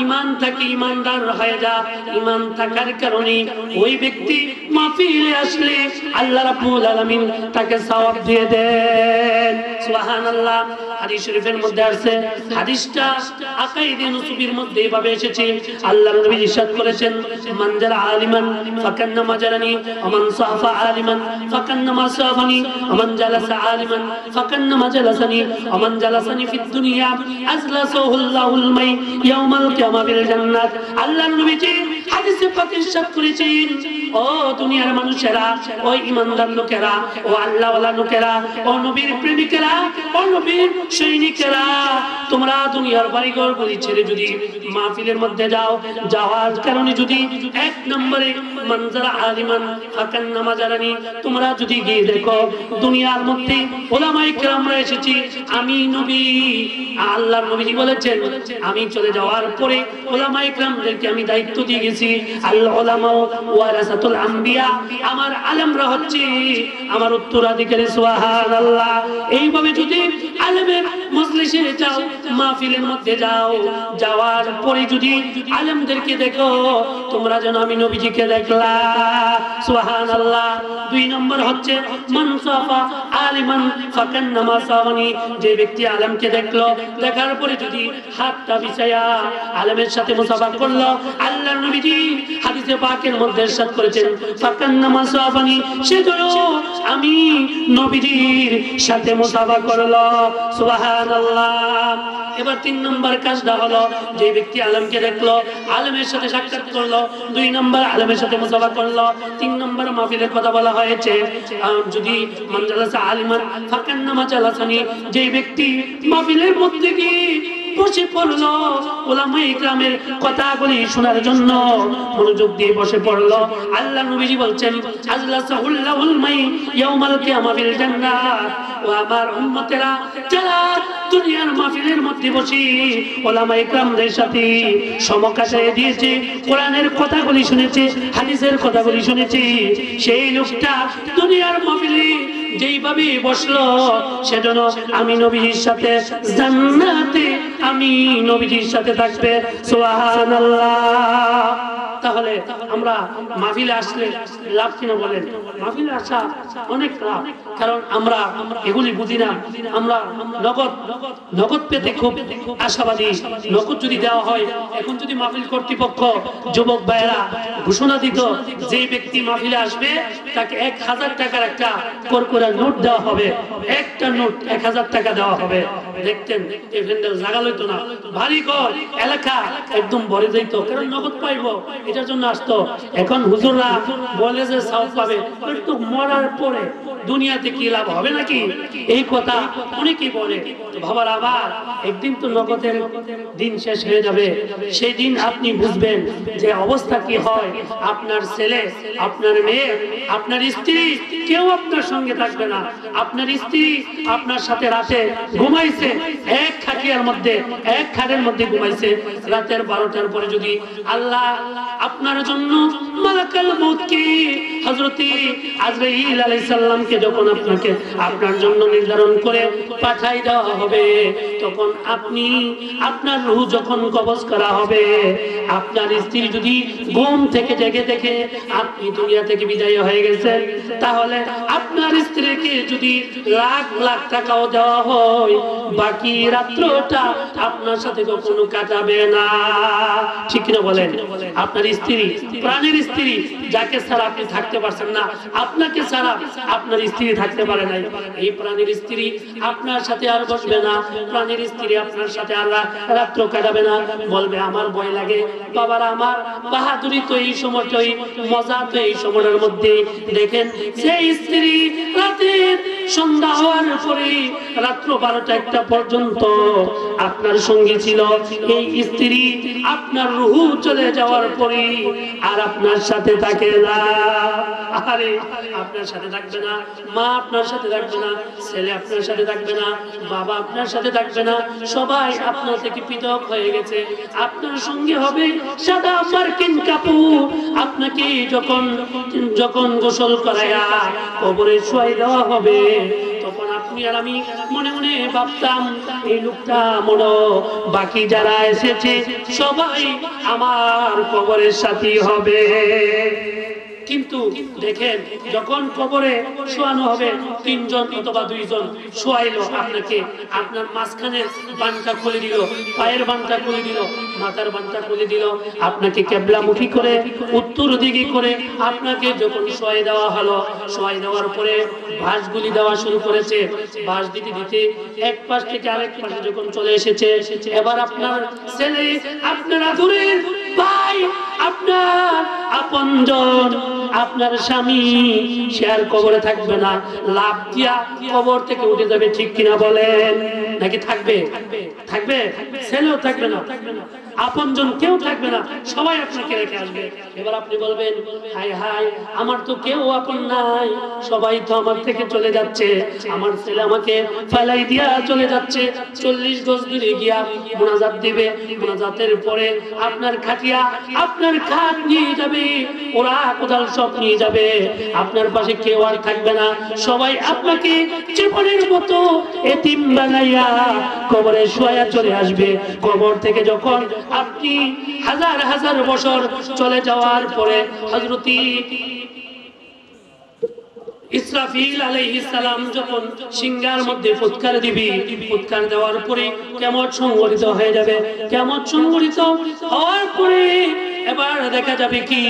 ঈমান থাকে, ঈমানদার হয়ে যায়, ঈমান থাকার কারণে ওই ব্যক্তি মাহফিলে আসলে আল্লাহ রাব্বুল আলামিন তাকে সওয়াব দিয়ে দেন। সুবহানাল্লাহ। হাদিস শরীফের মধ্যে আছে, হাদিসটা আকাইদে নুসুবির মধ্যে এভাবে এসেছে। আল্লাহর নবী ইরশাদ করেছেন, মান জারা আলিমান ফাকান্নামা জারানি ওয়া মান সাফা আলিমান ফাকান্নামা সাফানি ওয়া মান জালাসা আলিমান ফাকান্নামা জালাসানি ওয়া মান জালাসানি ফিদ দুনিয়া আজলাসাহুল্লাহুল মাই ইয়াউমাল কিয়ামা বিল জান্নাত। আল্লাহর নবীজি হাদিসে পাক ইরশাদ করেছেন, ও দুনিয়ার মানুষেরা, ও ঈমানদার লোকেরা, ও আল্লাহওয়ালা লোকেরা, ও নবীর প্রেমিকেরা, ও নবীর সৈনিকেরা, তোমরা দুনিয়ার বাড়িঘর গুলি ছেড়ে যদি মাহফিলের মধ্যে যাও, যাওয়ার কারণে যদি 1 নম্বরে মানজারা আলিমান ফাকান্নামা জারানি, তোমরা যদি গিয়ে দেখো দুনিয়ার মধ্যে ওলামায়ে কেরামরা এসেছি, আমি নবী, আল্লাহর নবীজি বলেছেন, আমি চলে যাওয়ার পরে ওলামায়ে কেরামদেরকে আমি দায়িত্ব দিয়ে গেছি, আল উলামা ওয়ারাসাতুল আম্বিয়া, আমার আলেমরা হচ্ছে আমার উত্তরাধিকারী। সুবহানাল্লাহ। এইভাবে যদি আলেমের মজলিসে যাও, মাহফিলের মধ্যে যাও, যাওয়ার পরে যদি আলেমদেরকে দেখো, তোমরা যেন আমি নবীজিকে দেখলা। সুবহানাল্লাহ। 2 নম্বর হচ্ছে মান সাফা আলিমান ফাকান্নামা সাওয়ানি, যে ব্যক্তি আলেমকে দেখলো, দেখার পরে যদি হাতটা বিছায়া আলেমের সাথে মুসাফা করলো, আল্লাহর নবীজি হাদিসে পাকের মধ্যে ইরশাদ করেছেন, ফাকান্নামা সাওয়ানি, সে যেন আমি নবীজির সাথে মুসাফা করলো। সুবহানাল্লাহ। এবার 3 নম্বর কাজটা হলো, যে ব্যক্তি আলেমকে দেখলো, আলেমের সাথে সাক্ষাৎ করলো, 2 নম্বর আলেমের সাথে মুসাফা করলো, 3 নম্বর মাহফিলের কথা বলা হয়েছে। যদি মান জালাসা আলিমান ফাকান্নামা জালাসানি, যে ব্যক্তি মাহফিলের মধ্যে গিয়ে বসে পড়লো, উলামায়ে ইকরামের কথাগুলি শোনার জন্য মনোযোগ দিয়ে বসে পড়লো, আল্লাহ নবীজি বলছেন আজলাসাহুল্লাহুল মাই ইয়াউমাল কিয়ামা ফিল জান্নাহ। ও আমার উম্মতেরা, যারা দুনিয়ার মাহফিলের মধ্যে বসে উলামায়ে ইকরামদের সাথে সমকাশে দিয়েছে, কোরআনের কথাগুলি শুনেছে, হাদিসের কথাগুলি শুনেছে, সেই লোকটা দুনিয়ার মাহফিলে যেইভাবে বসলো, সেজন্য আমি নবীজির সাথে জান্নাতে আমি নবীজির সাথে থাকবে। সুবহানাল্লাহ। তাহলে আমরা মাহফিলে আসলে লাভ কিনা বলেন? মাহফিলে আসা অনেক লাভ, কারণ আমরা এগুলি বুঝি না। আমরা নগদ পেতে খুব আশাবাদী। নগদ যদি দেওয়া হয়, এখন যদি মাহফিল কর্তৃপক্ষ যুবক ভাইয়েরা ঘোষণা দিত, যে ব্যক্তি মাহফিলে আসবে তাকে 1000 টাকার একটা করকরা নোট দেওয়া হবে, একটা নোট 1000 টাকা দেওয়া হবে, দেখতেন এই ভেন্ডেল জায়গা লইতো না, ভারী কর এলাকা একদম ভরে যাইত, কারণ নগদ পাইবো এটার জন্য আসতো। এখন হুজুররা বলে যে সওয়াব পাবে, তো মরার পরে দুনিয়াতে কি লাভ হবে নাকি? এই কথা অনেকেই বলে। ভাবার আবার একদিন তো নগদের দিন শেষ হয়ে যাবে, সেই দিন আপনি বুঝবেন যে অবস্থা কি হয়। আপনার ছেলে, আপনার মেয়ে, আপনার স্ত্রী কেউ আপনার সঙ্গে থাকবে না। আপনার স্ত্রী আপনার সাথে রাতে ঘুমাইছে, এক খাটিয়ার মধ্যে, এক খাটের মধ্যে ঘুমাইছে, রাতের 12টার পরে যদি আল্লাহ আপনার জন্য মালাকুল মউতকে হযরত আজরাইল আলাইহিস সালামকে যখন আপনার জন্য নির্ধারণ করে পাঠাই দেওয়া হবে, তখন আপনার রূহ যখন কবজ করা হবে, আপনার স্ত্রী যদি ঘুম থেকে জেগে দেখে আপনি দুনিয়া থেকে বিদায় হয়ে গেছেন, তাহলে আপনার স্ত্রীকে যদি লাখ লাখ টাকাও দেওয়া হয়, বাকি রাত্রটা আপনার সাথে কখনো কাটাবে না। ঠিক কিনা বলেন? আপনার স্ত্রী, প্রাণের স্ত্রী, যাকে ছাড়া আপনি থাকতে পারছেন না, আপনাকে ছাড়া আপনার স্ত্রী থাকতে পারে নাই, এই প্রাণের স্ত্রী আপনার সাথে আর বসবে না, প্রাণের স্ত্রী আপনার সাথে আর রাত্র কাটাবে না। বলবে আমার ভয় লাগে। বাবার আমার বাহাদুরি তো এই সময়টাই, মজা তো এই সময়টার মধ্যে। দেখেন সেই স্ত্রী রাতের সন্ধ্যা হওয়ার পরে রাত্র 12টা-1টা পর্যন্ত আপনার সঙ্গে ছিল, এই স্ত্রী আপনার রূহ চলে যাওয়ার পরে আর আপনার সাথে থাকে না। আরে আপনার সাথে থাকবে না, মা আপনার সাথে থাকবে না, ছেলে আপনার সাথে থাকবে না, বাবা আপনার সাথে থাকবে না, সবাই আপনার থেকে পৃথক হয়ে গেছে। আপনার সঙ্গে হবে সাদা মার্কিন কাপড়। আপনাকে যখন গোসল করায়া কবরে শোয়াই দেওয়া হবে, তখন আপনি আর আমি মনে মনে ভাবতাম এই লোকটা মনো, বাকি যারা এসেছে সবাই আমার কবরের সাথী হবে। কিন্তু দেখেন যখন কবরে শোয়ানো হবে, 3 জন অথবা 2 জন শোয়াইলো আপনাকে, আপনার মাঝখানে বানটা খুলে দিল, পায়ের বানটা খুলে দিল, মাথার বানটা খুলে দিল, আপনাকে কেবলামুখী করে উত্তর দিকে করে আপনাকে যখন শোয়াই দেওয়া হলো, শোয়াই দেওয়ার পরে ভাঁজগুলি দেওয়া শুরু করেছে। ভাঁজ দিতে দিতে এক পাশ থেকে আরেক পাশে যখন চলে এসেছে, এবার আপনার ছেলে, আপনার আদরের ভাই, আপনার আপনজন, আপনার স্বামী সে আর কবরে থাকবে না, লাভ দিয়া কবর থেকে উঠে যাবে। ঠিক কিনা বলেন? নাকি থাকবে? থাকবে? ছেলেও থাকবে না, আপনজন কেউ থাকবে না, সবাই আপনাকে রেখে আসবে। এবার আপনি বলবেন হায় হায়, আমার তো কেউ আপন নাই, সবাই তো আমার থেকে চলে যাচ্ছে, আমার ছেলে আমাকে ফেলাই দিয়া চলে যাচ্ছে। 40 গজ দূরে গিয়া মুনাজাত দিবে, মুনাজাতের পরে আপনার খাটিয়া, আপনার খাট নিয়ে যাবে, ওরা কোদাল সব নিয়ে যাবে, আপনার পাশে কেউ আর থাকবে না, সবাই আপনাকে জীবনের মতো এতিম বানাইয়া কবরে শোয়া চলে আসবে। কবর থেকে যখন আপনি হাজার হাজার বছর চলে যাওয়ার পরে হযরত ইসরাফিল আলাইহিস সালাম যখন সিংহার মধ্যে ফুৎকার দিবে, ফুৎকার দেওয়ার পরে কিয়ামত সংঘটিত হয়ে যাবে। কিয়ামত সংঘটিত হওয়ার পরে এবার দেখা যাবে কি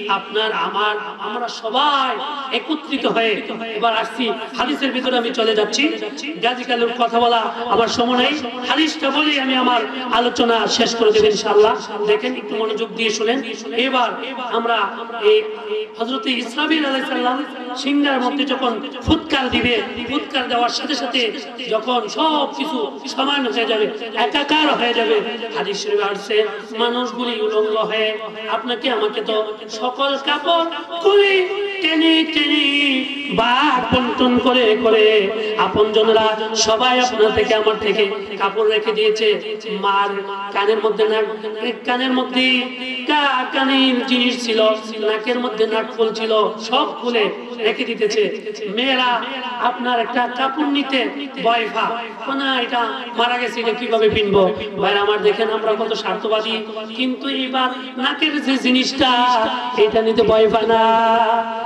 আপনার আমার আমরা সবাই একত্রিত হয়ে এবার আসছি হাদিসের ভিতরে আমি চলে যাচ্ছি গাজী কালুর কথা বলা আমার সময় নাই হাদিসটা বলি আমি আমার আলোচনা শেষ করে দেব ইনশাআল্লাহ দেখেন একটু মনোযোগ দিয়ে শুনেন এবার আমরা এই হযরত ইসরাফিল আলাইহিস সালাম সিংহার মধ্যে যখন ফুৎকার দিবে ফুৎকার দেওয়ার সাথে সাথে যখন সব কিছু সমান হয়ে যাবে একাকার হয়ে যাবে হাদিস শরীফে আসছে মানুষগুলি উলঙ্গ হয়ে আপনাকে আমাকে তো সকল কাপড় খুলে টেনে টেনে বাঘ বন্টন করে করে আপনজনরা সবাই আপনার থেকে আমার থেকে কাপড় রেখে দিয়েছে মার কানের মধ্যে কানের মধ্যে কানের জিনিস ছিল নাকের মধ্যে নাকফুল ছিল সব খুলে রেখে দিতেছে মেয়েরা আপনার একটা কাপড় নিতে ভয় পা না এটা মারা গেছে এটা কিভাবে পিনবো ভাই আমার দেখেন আমরা কত স্বার্থবাদী কিন্তু এবার নাকের যে জিনিসটা এটা নিতে ভয় পায় না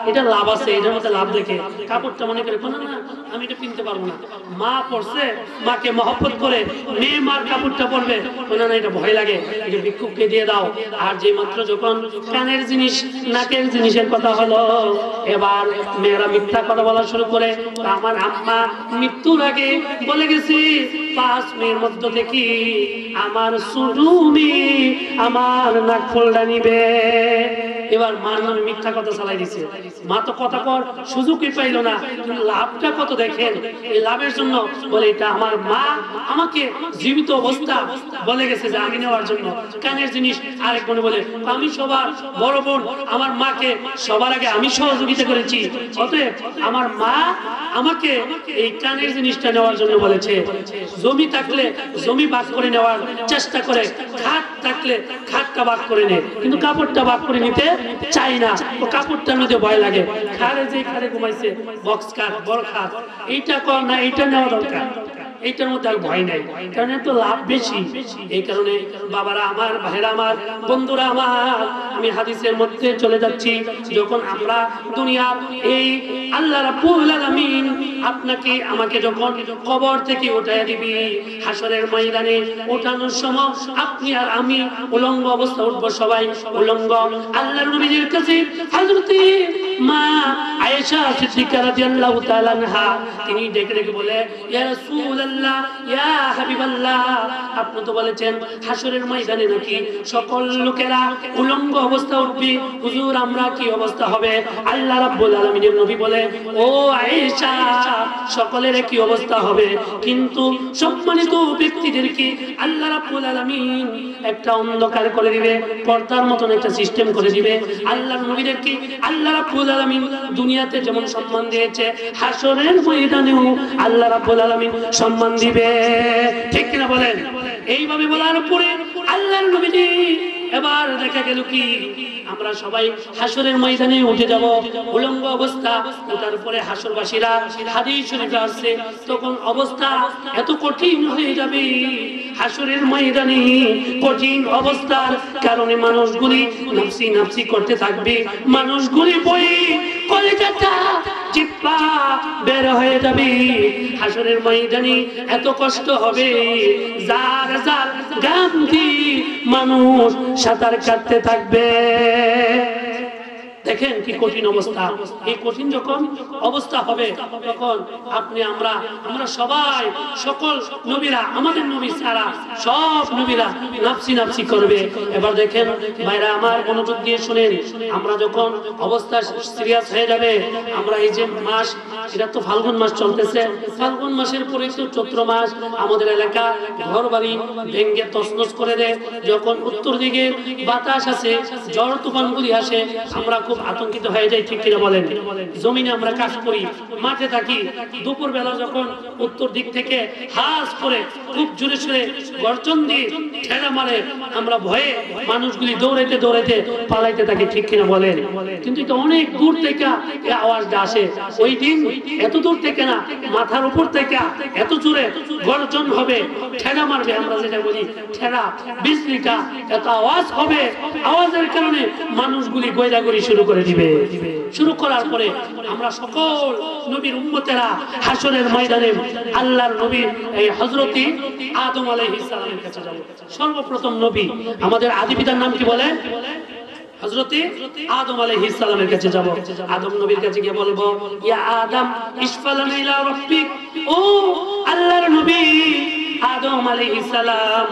এটা লাভ আছে এটার মধ্যে লাভ দেখে কাপড়টা মনে করে না আমি এটা পিনতে পারবো না মা পড়ছে মাকে মহব্বত করে মেয়ে মার কাপড়টা পরবে না এটা ভয় লাগে এটা ভিক্ষুককে দিয়ে দাও আর যে মাত্র যখন কানের জিনিস নাকের জিনিসের কথা হলো এবার মেয়েরা মিথ্যা কথা বলা শুরু করে আমার আম্মা মৃত্যুর আগে বলে গেছি 5 মেয়ের মধ্য থেকে আমার সুডুমি আমার নাক ফুলটা নিবে এবার মার নামে মিথ্যা কথা চালাই দিছে মা তো কথা কর সুযোগই পাইল না কিন্তু লাভটা কত দেখেন এই লাভের জন্য বলে এটা আমার মা আমাকে জীবিত অবস্থা বলে গেছে যে আমি নেওয়ার জন্য কানের জিনিস আরেক বোন বলে আমি সবার বড় বোন আমার মাকে সবার আগে আমি সহযোগিতা করেছি অতএব আমার মা আমাকে এই কানের জিনিসটা নেওয়ার জন্য বলেছে জমি থাকলে জমি ভাগ করে নেওয়ার চেষ্টা করে খাট থাকলে খাটটা ভাগ করে নেয় কিন্তু কাপড়টা ভাগ করে নিতে চাই না ও কাপড়টা নিতে ভয় লাগে খারে যে খারে ঘুমাইছে বক্স খাট বড় খাট এইটা কর না এইটা নেওয়া দরকার এইটার মধ্যে আর ভয় নাই কারণ এত লাভ বেশি এই কারণে বাবারা আমার ভাইরা আমার বন্ধুরা আমার আমি হাদিসের মধ্যে চলে যাচ্ছি যখন আমরা দুনিয়ার এই আল্লাহ রাব্বুল আলামিন আপনাকে আমাকে যখন কবর থেকে উঠায় দিবি হাসরের ময়দানে ওঠানোর সময় আপনি আর আমি উলঙ্গ অবস্থা উঠবো সবাই উলঙ্গ আল্লাহর নবীর কাছে হযরত মা আয়েশা সিদ্দিকা রাদিয়াল্লাহু তাআলা আনহা তিনি ডেকে ডেকে বলে ইয়া রাসূলুল্লাহ ইয়া হাবিবাল্লাহ আপনি তো বলেছেন হাসরের ময়দানে নাকি সকল লোকেরা উলঙ্গ অবস্থা উঠবে হুজুর আমরা কি অবস্থা হবে আল্লাহ রাব্বুল আলামিনের নবী বলে ও আয়েশা সকলের কি অবস্থা হবে কিন্তু সম্মানিত ব্যক্তিদেরকে আল্লাহ রাব্বুল আলামিন একটা অন্ধকার করে দিবে পর্দার মতন একটা সিস্টেম করে দিবে আল্লাহর নবীদেরকে আল্লাহ রাব্বুল আলামিন দুনিয়াতে যেমন সম্মান দিয়েছে হাসরের ময়দানেও আল্লাহ রাব্বুল আলামিন সম্মান দিবে ঠিক কিনা বলেন এইভাবে বলার পরে আল্লাহর নবীজি এবার দেখা গেল কি আমরা সবাই হাসরের ময়দানে উঠে যাব উলঙ্গ অবস্থা ওঠার পরে হাসরবাসীরা হাদিস শরীফে আসছে তখন অবস্থা এত কঠিন হয়ে যাবে হাসরের ময়দানে কঠিন অবস্থার কারণে মানুষগুলি নাফসি নাফসি করতে থাকবে মানুষগুলি বই কলিজাটা জিহ্বা বের হয়ে যাবে হাসরের ময়দানে এত কষ্ট হবে যার যার গান্ধী মানুষ সাঁতার কাটতে থাকবে দেখেন কি কঠিন অবস্থা এই কঠিন যখন অবস্থা হবে তখন আপনি আমরা সবাই সকল নবীরা আমাদের নবী ছাড়া সব নবীরা নাফসি নাফসি করবে এবার দেখেন ভাইরা আমার মনোযোগ দিয়ে শুনেন আমরা যখন অবস্থা সিরিয়াস হয়ে যাবে আমরা এই যে মাস এটা তো ফাল্গুন মাস চলতেছে ফাল্গুন মাসের পরে তো চৈত্র মাস আমাদের এলাকা ঘর বাড়ি ভেঙে তছনছ করে দেয় যখন উত্তর দিকে বাতাস আসে ঝড় তুফানগুলি আসে আমরা খুব আতঙ্কিত হয়ে যাই ঠিক কিনা বলেন জমিনে আমরা কাজ করি মাঠে থাকি দুপুর বেলা যখন উত্তর দিক থেকে হাস করে খুব জোরে সোরে গর্জন দিয়ে ঠেলা মারে আমরা ভয়ে মানুষগুলি দৌড়াইতে দৌড়াইতে পালাইতে থাকি ঠিক কিনা বলেন কিন্তু এটা অনেক দূর থেকে এই আওয়াজটা আসে ওই দিন এত দূর থেকে না মাথার উপর থেকে এত জোরে গর্জন হবে ঠেলা মারবে আমরা যেটা বলি ঠেলা বিজলিটা এত আওয়াজ হবে আওয়াজের কারণে মানুষগুলি গয়রাগরি শুরু করে দিবে শুরু করার পরে আমরা সকল নবীর উম্মতেরা হাসরের ময়দানে আল্লাহর নবী এই হযরত আদম আলাইহিস সালামের কাছে যাব সর্বপ্রথম নবী আমাদের আদি পিতার নাম কি বলেন হযরতে আদম আলাইহিস সালামের কাছে যাব। আদম নবীর কাছে গিয়ে বলবো, ইয়া আদম ইশফালানা ইলা রাব্বিক, ও আল্লাহর নবী আদম আলাইহিস সালাম,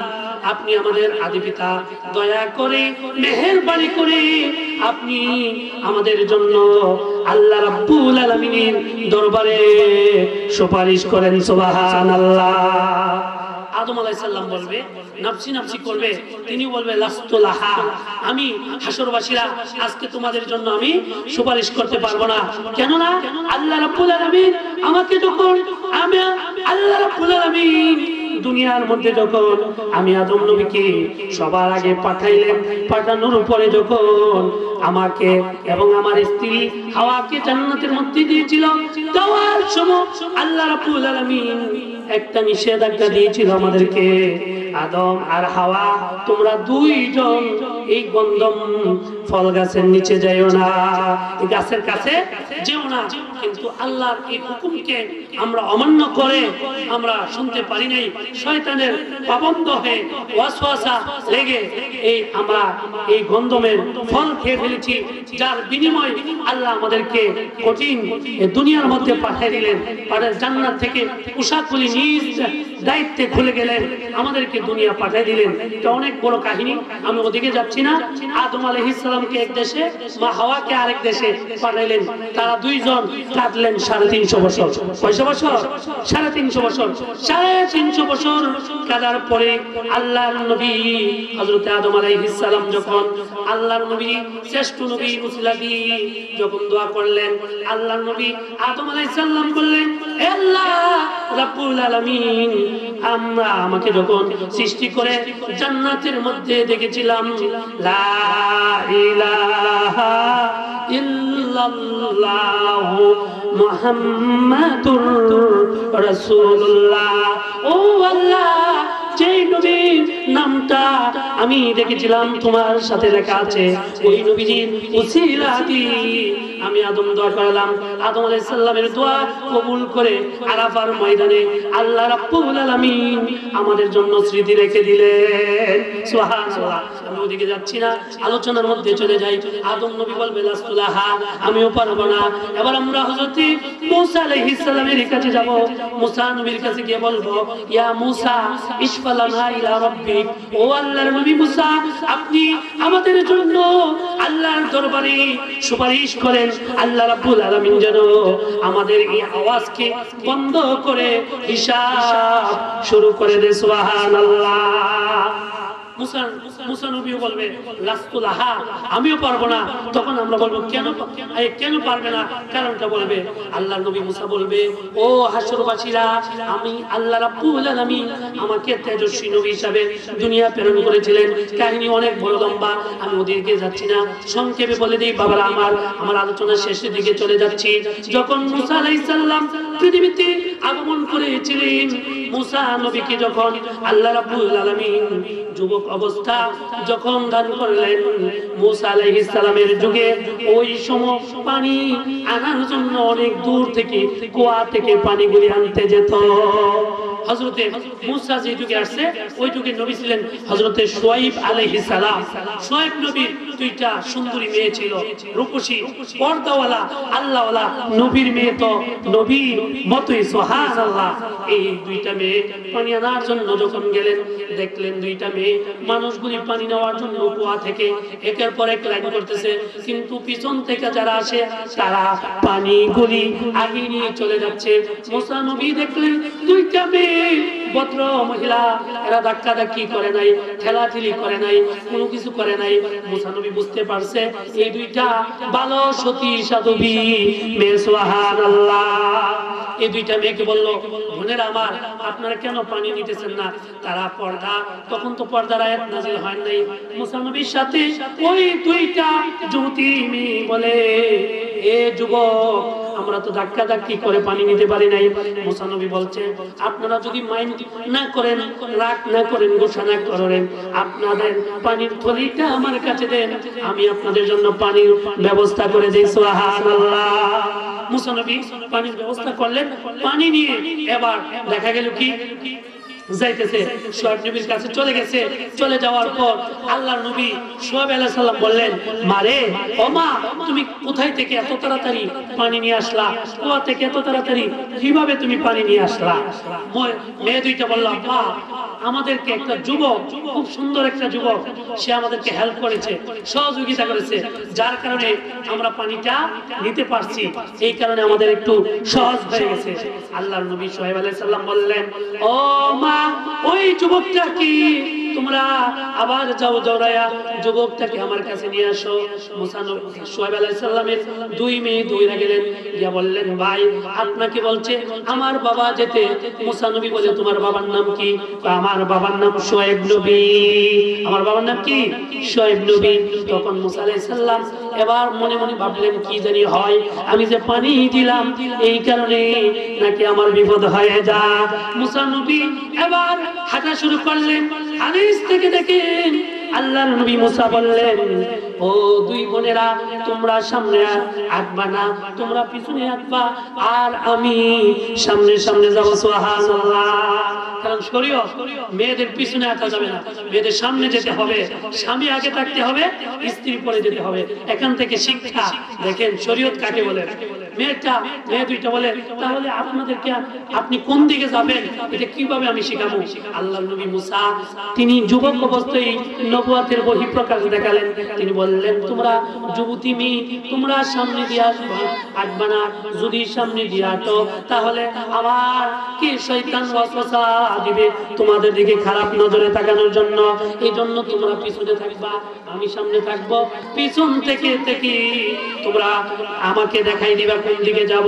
আপনি আমাদের আদি পিতা, দয়া করে মেহেরবানি করে আপনি আমাদের জন্য আল্লাহ রাব্বুল আলামিনের দরবারে সুপারিশ করেন। সুবহানাল্লাহ। আদম আলাইহিস সালাম বলবে, নফসি নফসি করবে, তিনি বলবে লাস্তু লাহা, আমি হাসরবাসীরা আজকে তোমাদের জন্য আমি সুপারিশ করতে পারবো না। কেন না? আল্লাহ রাব্বুল আলামিন আমাকে যখন আমি আল্লাহ রাব্বুল আলামিন দুনিয়ার মধ্যে যখন আমি আদম নবীকে সবার আগে পাঠাইলেন, পাঠানোর উপরে যখন আমাকে এবং আমার স্ত্রী হাওয়াকে জান্নাতের মধ্যে দিয়েছিল, দেওয়ার সময় আল্লাহ রাব্বুল আলামিন একটা নিষেধাজ্ঞা দিয়েছিল আমাদেরকে, আদম আর হাওয়া তোমরা দুইজন এই গন্ধম ফল গাছের নিচে যাইও না, এই গাছের কাছে যেও না। কিন্তু আল্লাহর এই হুকুমকে আমরা অমান্য করে আমরা শুনতে পারি নাই, শয়তানের পাবন্ধ হয়ে ওয়াসওয়াসা লেগে আমরা এই গন্ধমের ফল খেয়ে ফেলেছি, যার বিনিময় আল্লাহ আমাদেরকে কঠিন দুনিয়ার মধ্যে পাঠিয়ে দিলেন। জান্নাত থেকে পোশাকগুলি নিজ দায়িত্বে খুলে গেলেন, আমাদেরকে দুনিয়া পাঠিয়ে দিলেন। এটা অনেক বড় কাহিনী, আমি ওদিকে যাচ্ছি না। আদম আলাইহিস সালামকে এক দেশে, মা হাওয়াকে আরেক দেশে পাঠাইলেন। তারা দুইজন কাঁদলেন 350 বছর। কয়শো বছর? 350 বছর। 350 বছর কাঁদার পরে আল্লাহর নবী হযরত আদম আলাইহিস সালাম যখন আল্লাহর নবী শ্রেষ্ঠ নবী উসিলা দিয়ে যখন দোয়া করলেন, আল্লাহর নবী আদম আলাইহিস সালাম বললেন, হে আল্লাহ রাব্বুল আলামিন, আমাকে যখন সৃষ্টি করে জান্নাতের মধ্যে দেখেছিলাম লা ইলাহা ইল্লাল্লাহু মুহাম্মাদুর রাসূলুল্লাহ, ও আল্লাহ যেই নবীর নামটা আমি দেখেছিলাম তোমার সাথে লেখা আছে, ওই নবীজির উসিলা দিয়ে আমি আদম দোয়া করলাম। আদম আলাইহিস সালামের দোয়া কবুল করে আরাফার ময়দানে আল্লাহ রাব্বুল আলামিন আমাদের জন্য স্মৃতি রেখে দিলেন। সুবহানাল্লাহ। আমি ওদিকে যাচ্ছি না, আলোচনার মধ্যে চলে যাই। আদম নবী বলবে লাস্তুলাহা, আমিও পারবো না। এবার আমরা হযরত মূসা আলাইহিস সালামের কাছে যাব। মূসা নবীর কাছে গিয়ে বলবো, ইয়া মূসা ইশফালানা ইলা রাব্বিক, ও আল্লাহর নবী মূসা, আপনি আমাদের জন্য আল্লাহর দরবারে সুপারিশ করেন, আল্লাহ রাব্বুল আলামিন যেন আমাদের এই আওয়াজকে বন্ধ করে হিসাব শুরু করে দেয়। সুবহানাল্লাহ। মুসা নবী বলবে লাস্তু লাহা, আমিও পারবো না। তখন আমরা বলবো কেন পারবে না? কারণটা বলবে আল্লাহর নবী মুসা বলবে, ও হাসরবাসীরা, আমি আল্লাহ রাব্বুল আলামিন আমাকে তেজস্বী নবী হিসাবে দুনিয়া প্রেরণ করেছিলেন। কাহিনী অনেক বড় লম্বা, আমি ওদিকে যাচ্ছি না, সংক্ষেপে বলে দিই বাবারা, আমার আলোচনা শেষের দিকে চলে যাচ্ছি। যখন মুসা আলাইহিস সালাম পৃথিবীতে আগমন করেছিলেন, মুসা নবীকে যখন আল্লাহ রাব্বুল আলামিন যুবক অবস্থা যখন দান করলেন, মুসা আলাইহিস সালামের যুগে ওই সময় পানি আনার জন্য অনেক দূর থেকে কুয়া থেকে পানিগুলি আনতে যেত। হযরতে মুসা যে যুগে আসছে ওই যুগে নবী ছিলেন হযরতে শুআইব আলাইহিস সালাম। শুআইব নবীর দুইটা সুন্দরী মেয়ে ছিল, রূপসী, পর্দাওয়ালা, আল্লাহওয়ালা। নবীর মেয়ে তো নবীর মতই, সুবহানাল্লাহ। এই দুইটা মেয়ে পানি আনার জন্য যখন গেলেন, দেখলেন দুইটা মেয়ে মানুষগুলি পানি নেওয়ার জন্য কুয়া থেকে একের পর এক লাইন করতেছে, কিন্তু পিছন থেকে যারা আসে তারা পানিগুলি আগে নিয়ে চলে যাচ্ছে। মুসা নবী দেখলেন দুইটা মেয়ে ভদ্র মহিলা, এরা ধাক্কাধাক্কি করে নাই, ঠেলাঠেলি করে নাই, কোনো কিছু করে নাই। মুসা নবী বুঝতে পারছে এই দুইটা ভালো সতী সাধবী মেয়ে। সুবহানাল্লাহ। এই দুইটা মেয়েকে বলল, বোনেরা আমার, আপনারা কেন পানি নিতেছেন না? তারা পর্দা, তখন তো পর্দার আয়াত নাযিল হয় নাই। মুসা নবীর সাথে ওই দুইটা যুবতী মেয়ে বলে, এ যুবক, আমরা তো ধাক্কাধাক্কি করে পানি নিতে পারি নাই। মুসা নবী বলছে, আপনারা যদি মাইন্ড না করেন, রাগ না করেন, গোসা না করেন, আপনাদের পানির থলিটা আমার কাছে দেন, আমি আপনাদের জন্য পানির ব্যবস্থা করে দিই। সুবহানাল্লাহ। মুসা নবী পানির ব্যবস্থা করলেন। পানি নিয়ে এবার দেখা গেল কি যাইতেছে, শোয়েব নবীর কাছে চলে গেছে। চলে যাওয়ার পর আল্লাহর নবী শোয়েব আলাইহিস সালাম বললেন, মারে ও মা, তুমি কোথায় থেকে এত তাড়াতাড়ি পানি নিয়ে আসলা? কুয়া থেকে এত তাড়াতাড়ি কিভাবে তুমি পানি নিয়ে আসলা? মেয়ে দুইটা বলল, আব্বা, আমাদেরকে একটা যুবক, খুব সুন্দর একটা যুবক, সে আমাদেরকে হেল্প করেছে, সহযোগিতা করেছে, যার কারণে আমরা পানিটা নিতে পারছি, এই কারণে আমাদের একটু সহজ হয়ে গেছে। আল্লাহর নবী শোয়েব আলাইহিস সালাম বললেন, ও মা, ওই যুবকটা কি? তোমরা আবার যাও, দৌড়ায়া যুবকটাকে আমার কাছে নিয়ে আসো। মুসা নবী শোয়েব আলাইহিস সালামের দুই মেয়ে দৌড়া গেলেন, গিয়া বললেন, ভাই, আপনাকে বলছে আমার বাবা যেতে। মুসা নবী বলে, তোমার বাবার নাম কি? আমার বাবার নাম শোয়েব নবী। আমার বাবার নাম কি? শোয়েব নবী। তখন মুসা আলাইহিস সালাম এবার মনে মনে ভাবলেন, কি জানি হয়, আমি যে পানি দিলাম এই কারণে নাকি আমার বিপদ হয়ে যা। মুসা নবী এবার হাঁটা শুরু করলেন। হাদিস থেকে দেখেন আল্লাহর নবী মুসা বললেন, ও দুই বোনেরা, তোমরা সামনে আঁকবা না, তোমরা পিছনে আঁকবা, আর আমি সামনে সামনে যাবো। সুবহানাল্লাহ। কারণ শরীয়ত মেয়েদের পিছনে আঁকা যাবে না, মেয়েদের সামনে যেতে হবে, স্বামী আগে থাকতে হবে, স্ত্রী পরে যেতে হবে। এখান থেকে শিক্ষা দেখেন শরীয়ত কাকে বলে। মেয়ে দুইটা বলে, তাহলে আপনাদেরকে আপনি কোন দিকে যাবেন, এটা কিভাবে আমি শিখাবো? আল্লাহর নবী মুসা তিনি যুবক অবস্থায় নবুয়তের বহিঃপ্রকাশ দেখালেন। তিনি বললেন, তোমরা যুবতী মেয়ে, তোমরা সামনে দিয়ে আসবা না, যদি সামনে দিয়ে আটো তাহলে আমার কি শয়তান ওয়াসওয়াসা দিবে তোমাদের দিকে খারাপ নজরে তাকানোর জন্য। এই জন্য তোমরা পিছনে থাকবা, আমি সামনে থাকবো। পিছন থেকে থেকে তোমরা আমাকে দেখাই দিবা কোন দিকে যাব।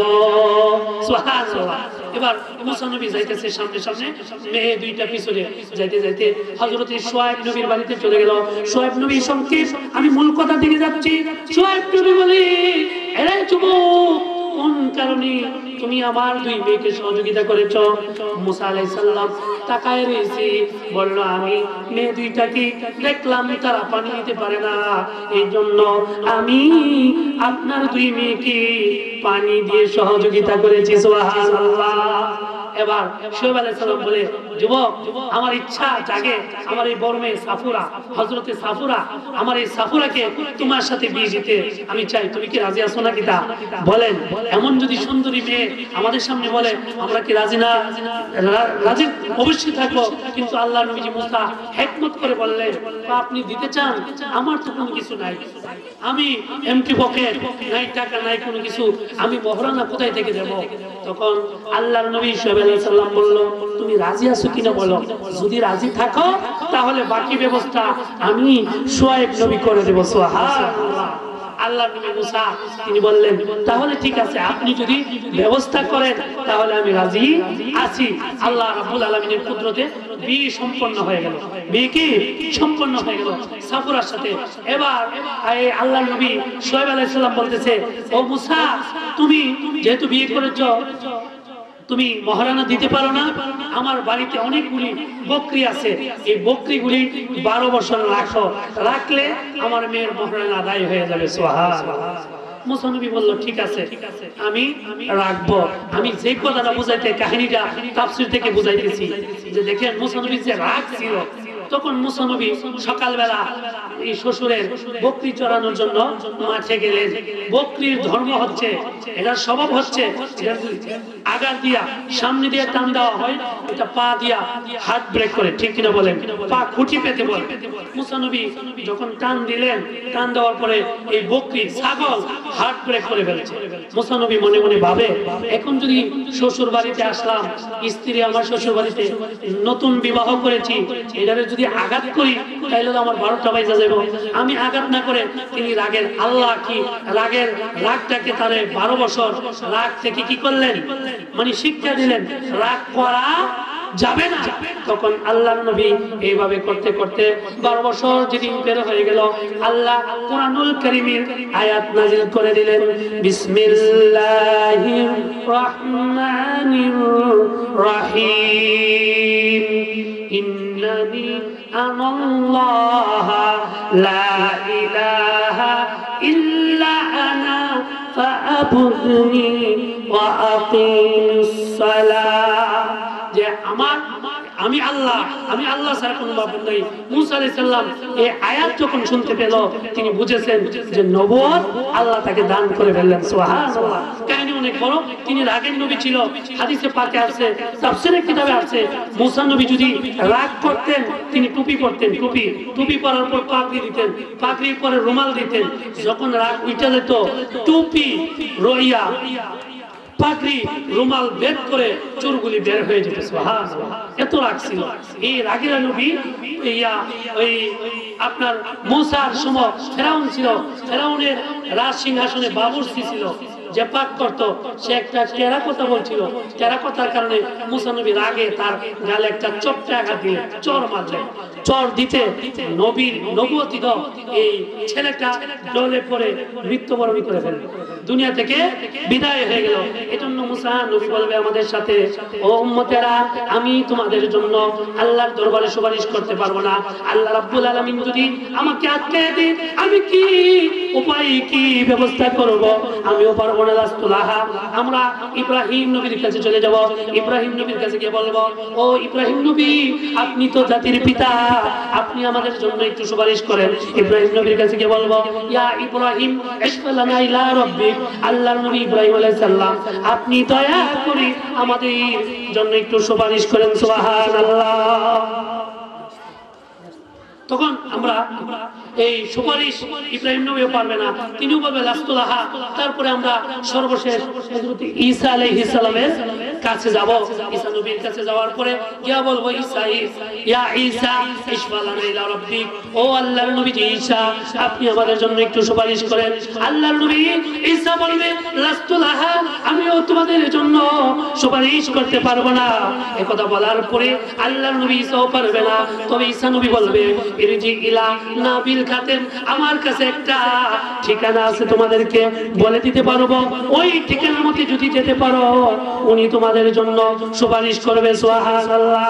সুবহানাল্লাহ। এবার মুসা নবী যাইতেছে সামনে সামনে, মেয়ে দুইটা পিছনে যাইতে যাইতে হযরত শোয়েব নবীর বাড়িতে চলে গেল। শোয়েব নবী সংক্ষেপ, আমি মূল কথা দিকে যাচ্ছি। শোয়েব নবী বলে, এরে যুবক, কোন কারণে তুমি আমার দুই মেয়েকে সহযোগিতা করেছো? মুসা আলাইহিস সালাম তাকায় রয়েছে, বলল, আমি মেয়ে দুইটাকে দেখলাম তারা পানি নিতে পারে না, এই জন্য আমি আপনার দুই মেয়েকে পানি দিয়ে সহযোগিতা করেছি। সুবহানাল্লাহ। এবার শোয়েব আলাইহিস সালাম বলে, যুবক, আমার ইচ্ছা জাগে, আমার এই বড় মেয়ে সাফুরা, হযরতে সাফুরা, আমার এই সাফুরাকে তোমার সাথে বিয়ে দিতে আমি চাই, তুমি কি রাজি আছো নাকি? তা বলেন। এমন যদি সুন্দরী মেয়ে আমাদের সামনে বলে, আমরা কি রাজি না? রাজি অবশ্যই থাকবো। কিন্তু আল্লাহর নবী মুসা হিকমত করে বললেন, আপনি দিতে চান, আমার তো কোনো কিছু নাই, আমি এমটি পকেট নাই, টাকা নাই, কোনো কিছু, আমি মহরানা কোথায় থেকে দেব? তখন আল্লাহর নবী শোয়েব আলাইহিস সালাম বলল, তুমি রাজি আছো কিনা বলো, যদি রাজি থাকো তাহলে বাকি ব্যবস্থা আমি শোয়েব নবী করে দেব। সুবহানাল্লাহ। আল্লাহর নবী মুসা তিনি বললেন, তাহলে ঠিক আছে, আপনি যদি ব্যবস্থা করেন তাহলে আমি রাজি আছি। আল্লাহ রাব্বুল আলামিনের কুদরতে বিয়ে সম্পন্ন হয়ে গেল। বিয়ে কি সম্পন্ন হয়ে গেল সাফুরার সাথে। এবার আল্লাহর নবী শোয়েব আলাইহিস সালাম বলতেছে, ও মুসা, তুমি যেহেতু বিয়ে করেছো, তুমি মহারানা দিতে পারো না? আমার বাড়িতে অনেকগুলি বকরি আছে, এই বকরিগুলি 12 বছর রাখলে আমার মেয়ের মহারানা আদায় হয়ে যাবে। সুবহানাল্লাহ। মুসা নবী বলল, ঠিক আছে, আমি রাখবো। আমি যে কথাটা বুঝাইতে, কাহিনীটা তাফসীর থেকে বুঝাইতেছি, যে দেখেন মুসা নবী যে রাখছিল, তখন মুসা নবী সকালবেলা এই শ্বশুরের বকরি চড়ানোর জন্য মাঠে গেলেন। বকরির ধর্ম হচ্ছে, এটার স্বভাব হচ্ছে, আগার দিয়া সামনে দিয়ে টান দেওয়া হয়, এটা পা দিয়া হাত ব্রেক করে, ঠিক কিনা বলেন, পা খুঁটি পেতে বলে। মুসা নবী যখন টান দিলেন, টান দেওয়ার পরে এই বকরি, ছাগল হাত ব্রেক করে ফেলছে। মুসা নবী মনে মনে ভাবে, এখন যদি শ্বশুর বাড়িতে আসলাম, স্ত্রী আমার শ্বশুর বাড়িতে, নতুন বিবাহ করেছি, এটারে যদি আঘাত করি তাহলে তো আমার 12টা বাজে যাবে। আমি আঘাত না করে তিনি রাগের, আল্লাহ কি রাগের রাগটাকে তারে 12 বছর রাগ থেকে কি করলেন, মানে শিক্ষা দিলেন, রাগ করা যাবে না। তখন আল্লাহর নবী এইভাবে করতে করতে 12 বছর যেদিন বের হয়ে গেল, আল্লাহ কুরআনুল কারীমের আয়াত নাযিল করে দিলেন, বিসমিল্লাহির রহমানির রহিম, ইন্নানি আনাল্লাহ লা ইলাহা ইল্লা আনা ফাআবুদনি ওয়া আকিমিস সালাহ। যে আমি আল্লাহ ছাড়া কোনো মাবুদ নাই। মুসা আলাইহিস সালাম এই আয়াত যখন শুনতে পেল তিনি বুঝেছেন যে নবুয়ত আল্লাহ তাকে দান করে ফেললেন। সুবহানাল্লাহ। কাহিনী অনেক বড়। তিনি রাগের নবী ছিল। হাদিসে পাকে আছে, তাফসীরের কিতাবে আছে, মুসা নবী যদি রাগ করতেন তিনি টুপি পরতেন, টুপি পরার পর পাগড়ি দিতেন, পাগড়ির পরে রুমাল দিতেন। যখন রাগ উঠে যেত টুপি রইয়া পাগড়ি রুমাল বের করে চুলগুলি বের হয়ে যেত। সুবহানাল্লাহ। এত রাগ ছিল। এই রাগের নবী ওই আপনার মুসার সময় ফেরাউন ছিল, ফেরাউনের রাজ সিংহাসনে বাবুর্চি ছিল, যে পাক করতো সে একটা টেরাকোটা বলছিল। টেরাকোটার কারণে মুসা নবী রাগে তার গালে একটা চপটা আঘাত দিলেন, চর মারলেন। চর দিতে নবীর নবুয়তি দাও এই ছেলেটা ডলে পড়ে মৃত্যুবরণ করে ফেলল, দুনিয়া থেকে বিদায় হয়ে গেল। এজন্য মুসা নবী বলবে আমাদের সাথে, ও উম্মতেরা, আমি তোমাদের জন্য আল্লাহর দরবারে সুপারিশ করতে পারবো না। আল্লাহ রাব্বুল আলামিন যদি আমাকে আটকে দেন আমি কি উপায়, কি ব্যবস্থা করব? আমিও পারবো না। লাস্তুলাহা। আমরা ইব্রাহিম নবীর কাছে চলে যাব। ইব্রাহিম নবীর কাছে গিয়ে বলবো, ও ইব্রাহিম নবী, আপনি তো জাতির পিতা, আপনি আমাদের জন্য একটু সুপারিশ করেন। ইব্রাহিম নবীর কাছে গিয়ে বলবো, ইয়া ইব্রাহিম ইশফালানা ইলা রাব্বিক। আল্লাহর নবী ইব্রাহিম আলাইহিস সালাম, আপনি দয়া করে আমাদের জন্য একটু সুপারিশ করেন। সুবহানাল্লাহ। তখন আমরা এই সুপারিশ ইব্রাহিম নবীও পারবে না, তিনিও বলবে লাস্তুলাহা। তারপরে আমরা সর্বশেষ হযরত ঈসা আলাইহিস সালামের কাছে যাব। ঈসা নবীর কাছে যাওয়ার পরে ইয়া বলবো, ইয়া ঈসা ইশফালানা ইলা রাব্বিক। ও আল্লাহর নবী ঈসা, আপনি আমাদের জন্য একটু সুপারিশ করেন। আল্লাহর নবী ঈসা বলবে লাস্তুলাহা, আমিও তোমাদের জন্য সুপারিশ করতে পারবো না। এই কথা বলার পরে আল্লাহর নবী ঈসাও পারবে না। তবে ঈসা নবী বলবে, ইরজি ইলা নাবিল খাতেম, আমার কাছে একটা ঠিকানা আছে, তোমাদেরকে বলে দিতে পারবো। ওই ঠিকানার মধ্যে যদি যেতে পারো উনি তোমাদের জন্য সুপারিশ করবে। সুবহানাল্লাহ।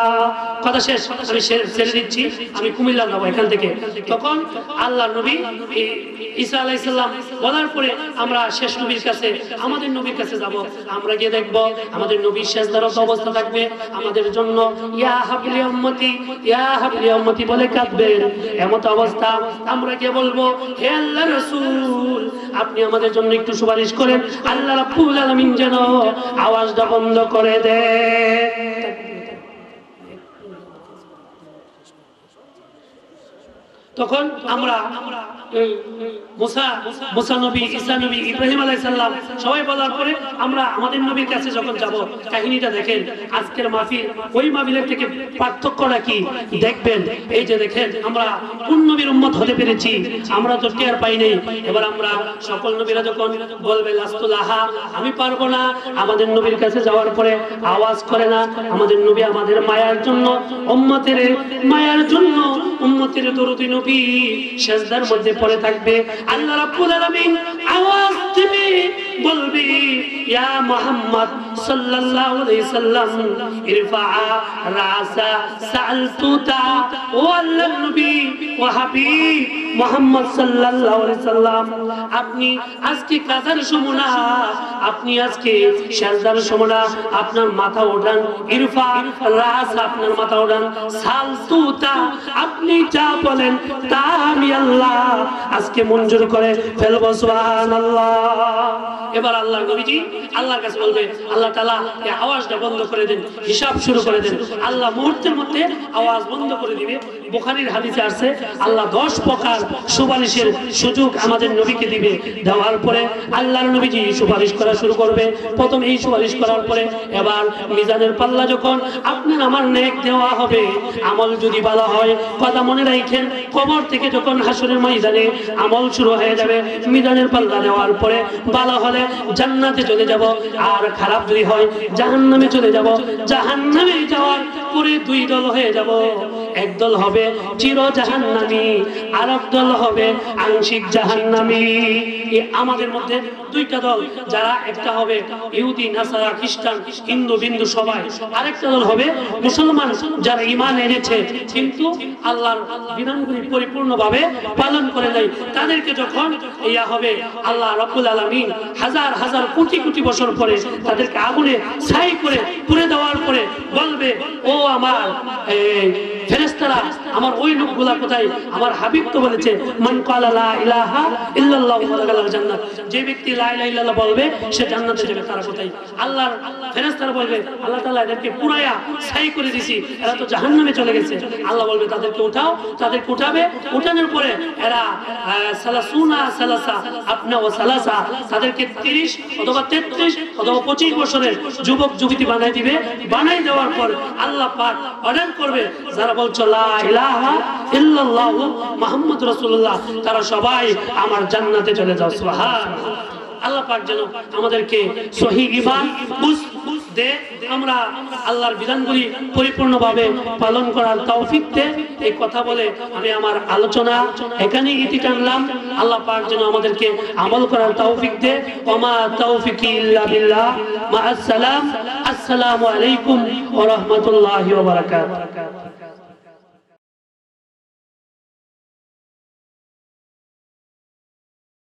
কথা শেষ, আমি ছেড়ে দিচ্ছি, আমি কুমিল্লা যাবো এখান থেকে। তখন আল্লাহর নবী ঈসা আলাইহিস সালাম বলার পরে আমরা শেষ নবীর কাছে, আমাদের নবীর কাছে যাব। আমরা গিয়ে দেখব আমাদের নবী সেজদারত অবস্থা থাকবে, আমাদের জন্য ইয়া হাবলি উম্মতি, ইয়া হাবলি উম্মতি বলে কাঁদবেন। এমত অবস্থা আমরা গিয়ে বলবো, হে আল্লাহর রাসূল, আপনি আমাদের জন্য একটু সুপারিশ করেন। আল্লাহ রাব্বুল আলামিন যেন আওয়াজটা বন্ধ করে দেয়। তখন আমরা মুসা নবী, ঈসা নবী, ইব্রাহিম আলাইহিস সালাম সবাই বলার পরে আমরা আমাদের নবীর কাছে যখন যাব, কাহিনীটা দেখেন। আজকের মাহফিল ওই মাহফিলের থেকে পার্থক্যটা কি দেখবেন। এই যে দেখেন, আমরা কোন নবীর উম্মত হতে পেরেছি আমরা তো টের পাই নাই। এবার আমরা সকল নবীরা যখন বলবে লাস্তুলাহা, আমি পারবো না, আমাদের নবীর কাছে যাওয়ার পরে আওয়াজ করে না। আমাদের নবী আমাদের মায়ার জন্য, উম্মতের মায়ার জন্য, উম্মতের দরদি নবী সেজদার মধ্যে পড়ে থাকবে। আল্লাহ রাব্বুল আলামিন আওয়াজ দিবে, বলবে, ইয়া মুহাম্মদ সাল্লাল্লাহু আলাইহি সাল্লাম, ইরফা রাসা সালতুতা। ও আল্লাহর নবী ও হাবিব মুহাম্মদ সাল্লাল্লাহু আলাইহি সাল্লাম, আপনি আজকে কাজার সময় না, আপনি আজকে সেজদার সময় না, আপনার মাথা ওঠান। ইরফা রাস, আপনার মাথা ওঠান। সালতুতা, আপনি যা বলেন তা আমি আল্লাহ আজকে মঞ্জুর করে ফেলবো। সুবহানাল্লাহ। এবার আল্লাহর নবীজি আল্লাহর কাছে বলবে, আল্লাহ তাআলা এই আওয়াজটা বন্ধ করে দেন, হিসাব শুরু করে দেন। আল্লাহ মুহূর্তের মধ্যে আওয়াজ বন্ধ করে দিবে। বুখারীর হাদিসে আছে, আল্লাহ 10 প্রকার সুপারিশের সুযোগ আমাদের নবীকে দিবে। দেওয়ার পরে আল্লাহর নবীজি সুপারিশ করা শুরু করবে। প্রথম এই সুপারিশ করার পরে এবার মিজানের পাল্লা যখন আপনার আমার নেক দেওয়া হবে, আমল যদি ভালো হয়, কথা মনে রাখেন, কবর থেকে যখন হাসরের ময়দানে আমল শুরু হয়ে যাবে, মিজানের পাল্লা দেওয়ার পরে ভালো হলে জান্নাতে চলে যাব, আর খারাপ যদি হয় জাহান্নামে চলে যাব। জাহান্নামে যাওয়ার পরে 2 দল হয়ে যাব। একদল হবে চির জাহান্নামী, আর একদল হবে আংশিক জাহান্নামী। আমাদের মধ্যে দুইটা দল, যারা একটা হবে ইহুদি, নাসারা, খ্রিস্টান, হিন্দু, বিন্দু সবাই, আরেকটা দল হবে মুসলমান যারা ঈমান এনেছে কিন্তু আল্লাহর বিধানগুলি পরিপূর্ণভাবে পালন করে নাই। তাদেরকে যখন ইয়া হবে আল্লাহ রাব্বুল আলামিন হাজার হাজার কোটি কোটি বছর পরে তাদেরকে আগুনে ছাই করে পুড়ে দেওয়ার পরে বলবে, ও আমার ফেরেশতারা, আমার ওই লোকগুলা কোথায়? আমার হাবিব তো বলেছে মান ক্বালা লা ইলাহা ইল্লাল্লাহু দাখালাল জান্নাত, যে ব্যক্তি লা ইলাহা ইল্লাল্লাহ বলবে সে জান্নাতে যাবে। তারা কোথায়? আল্লাহর ফেরেশতারা বলবে আল্লাহ তাআলা এদেরকে পুরায়া ছাই করে দিয়েছি, এরা তো জাহান্নামে চলে গেছে। আল্লাহ বলবে তাদেরকে উঠাও, তাদেরকে উঠাবে, উঠানোর পরে এরা সালাসুনা সালাসা আপনা ওয়া সালাসা, তাদেরকে 30 অথবা 33 অথবা 25 বছরের যুবক যুবতী বানাই দিবে। বানাই দেওয়ার পর আল্লাহ পাক অর্ডার করবে, যারা বলছো লা ইলাহা ইল্লাল্লাহু মুহাম্মদ রাসূলুল্লাহ, তারা সবাই আমার জান্নাতে চলে যাও। সুবহানাল্লাহ। আল্লাহ পাক যেন আমাদেরকে সহিহ ঈমান দে, আমরা আল্লাহর বিধানগুলি পরিপূর্ণভাবে পালন করার তৌফিক দে। এই কথা বলে আমি আমার আলোচনা এখানেই ইতি টানলাম। আল্লাহ পাক যেন আমাদেরকে আমল করার তৌফিক দে। ওমা তৌফিকি ইল্লা বিল্লাহ। মা আসসালাম। আসসালামু আলাইকুম ওয়া রাহমাতুল্লাহি ওয়া বারাকাতুহু।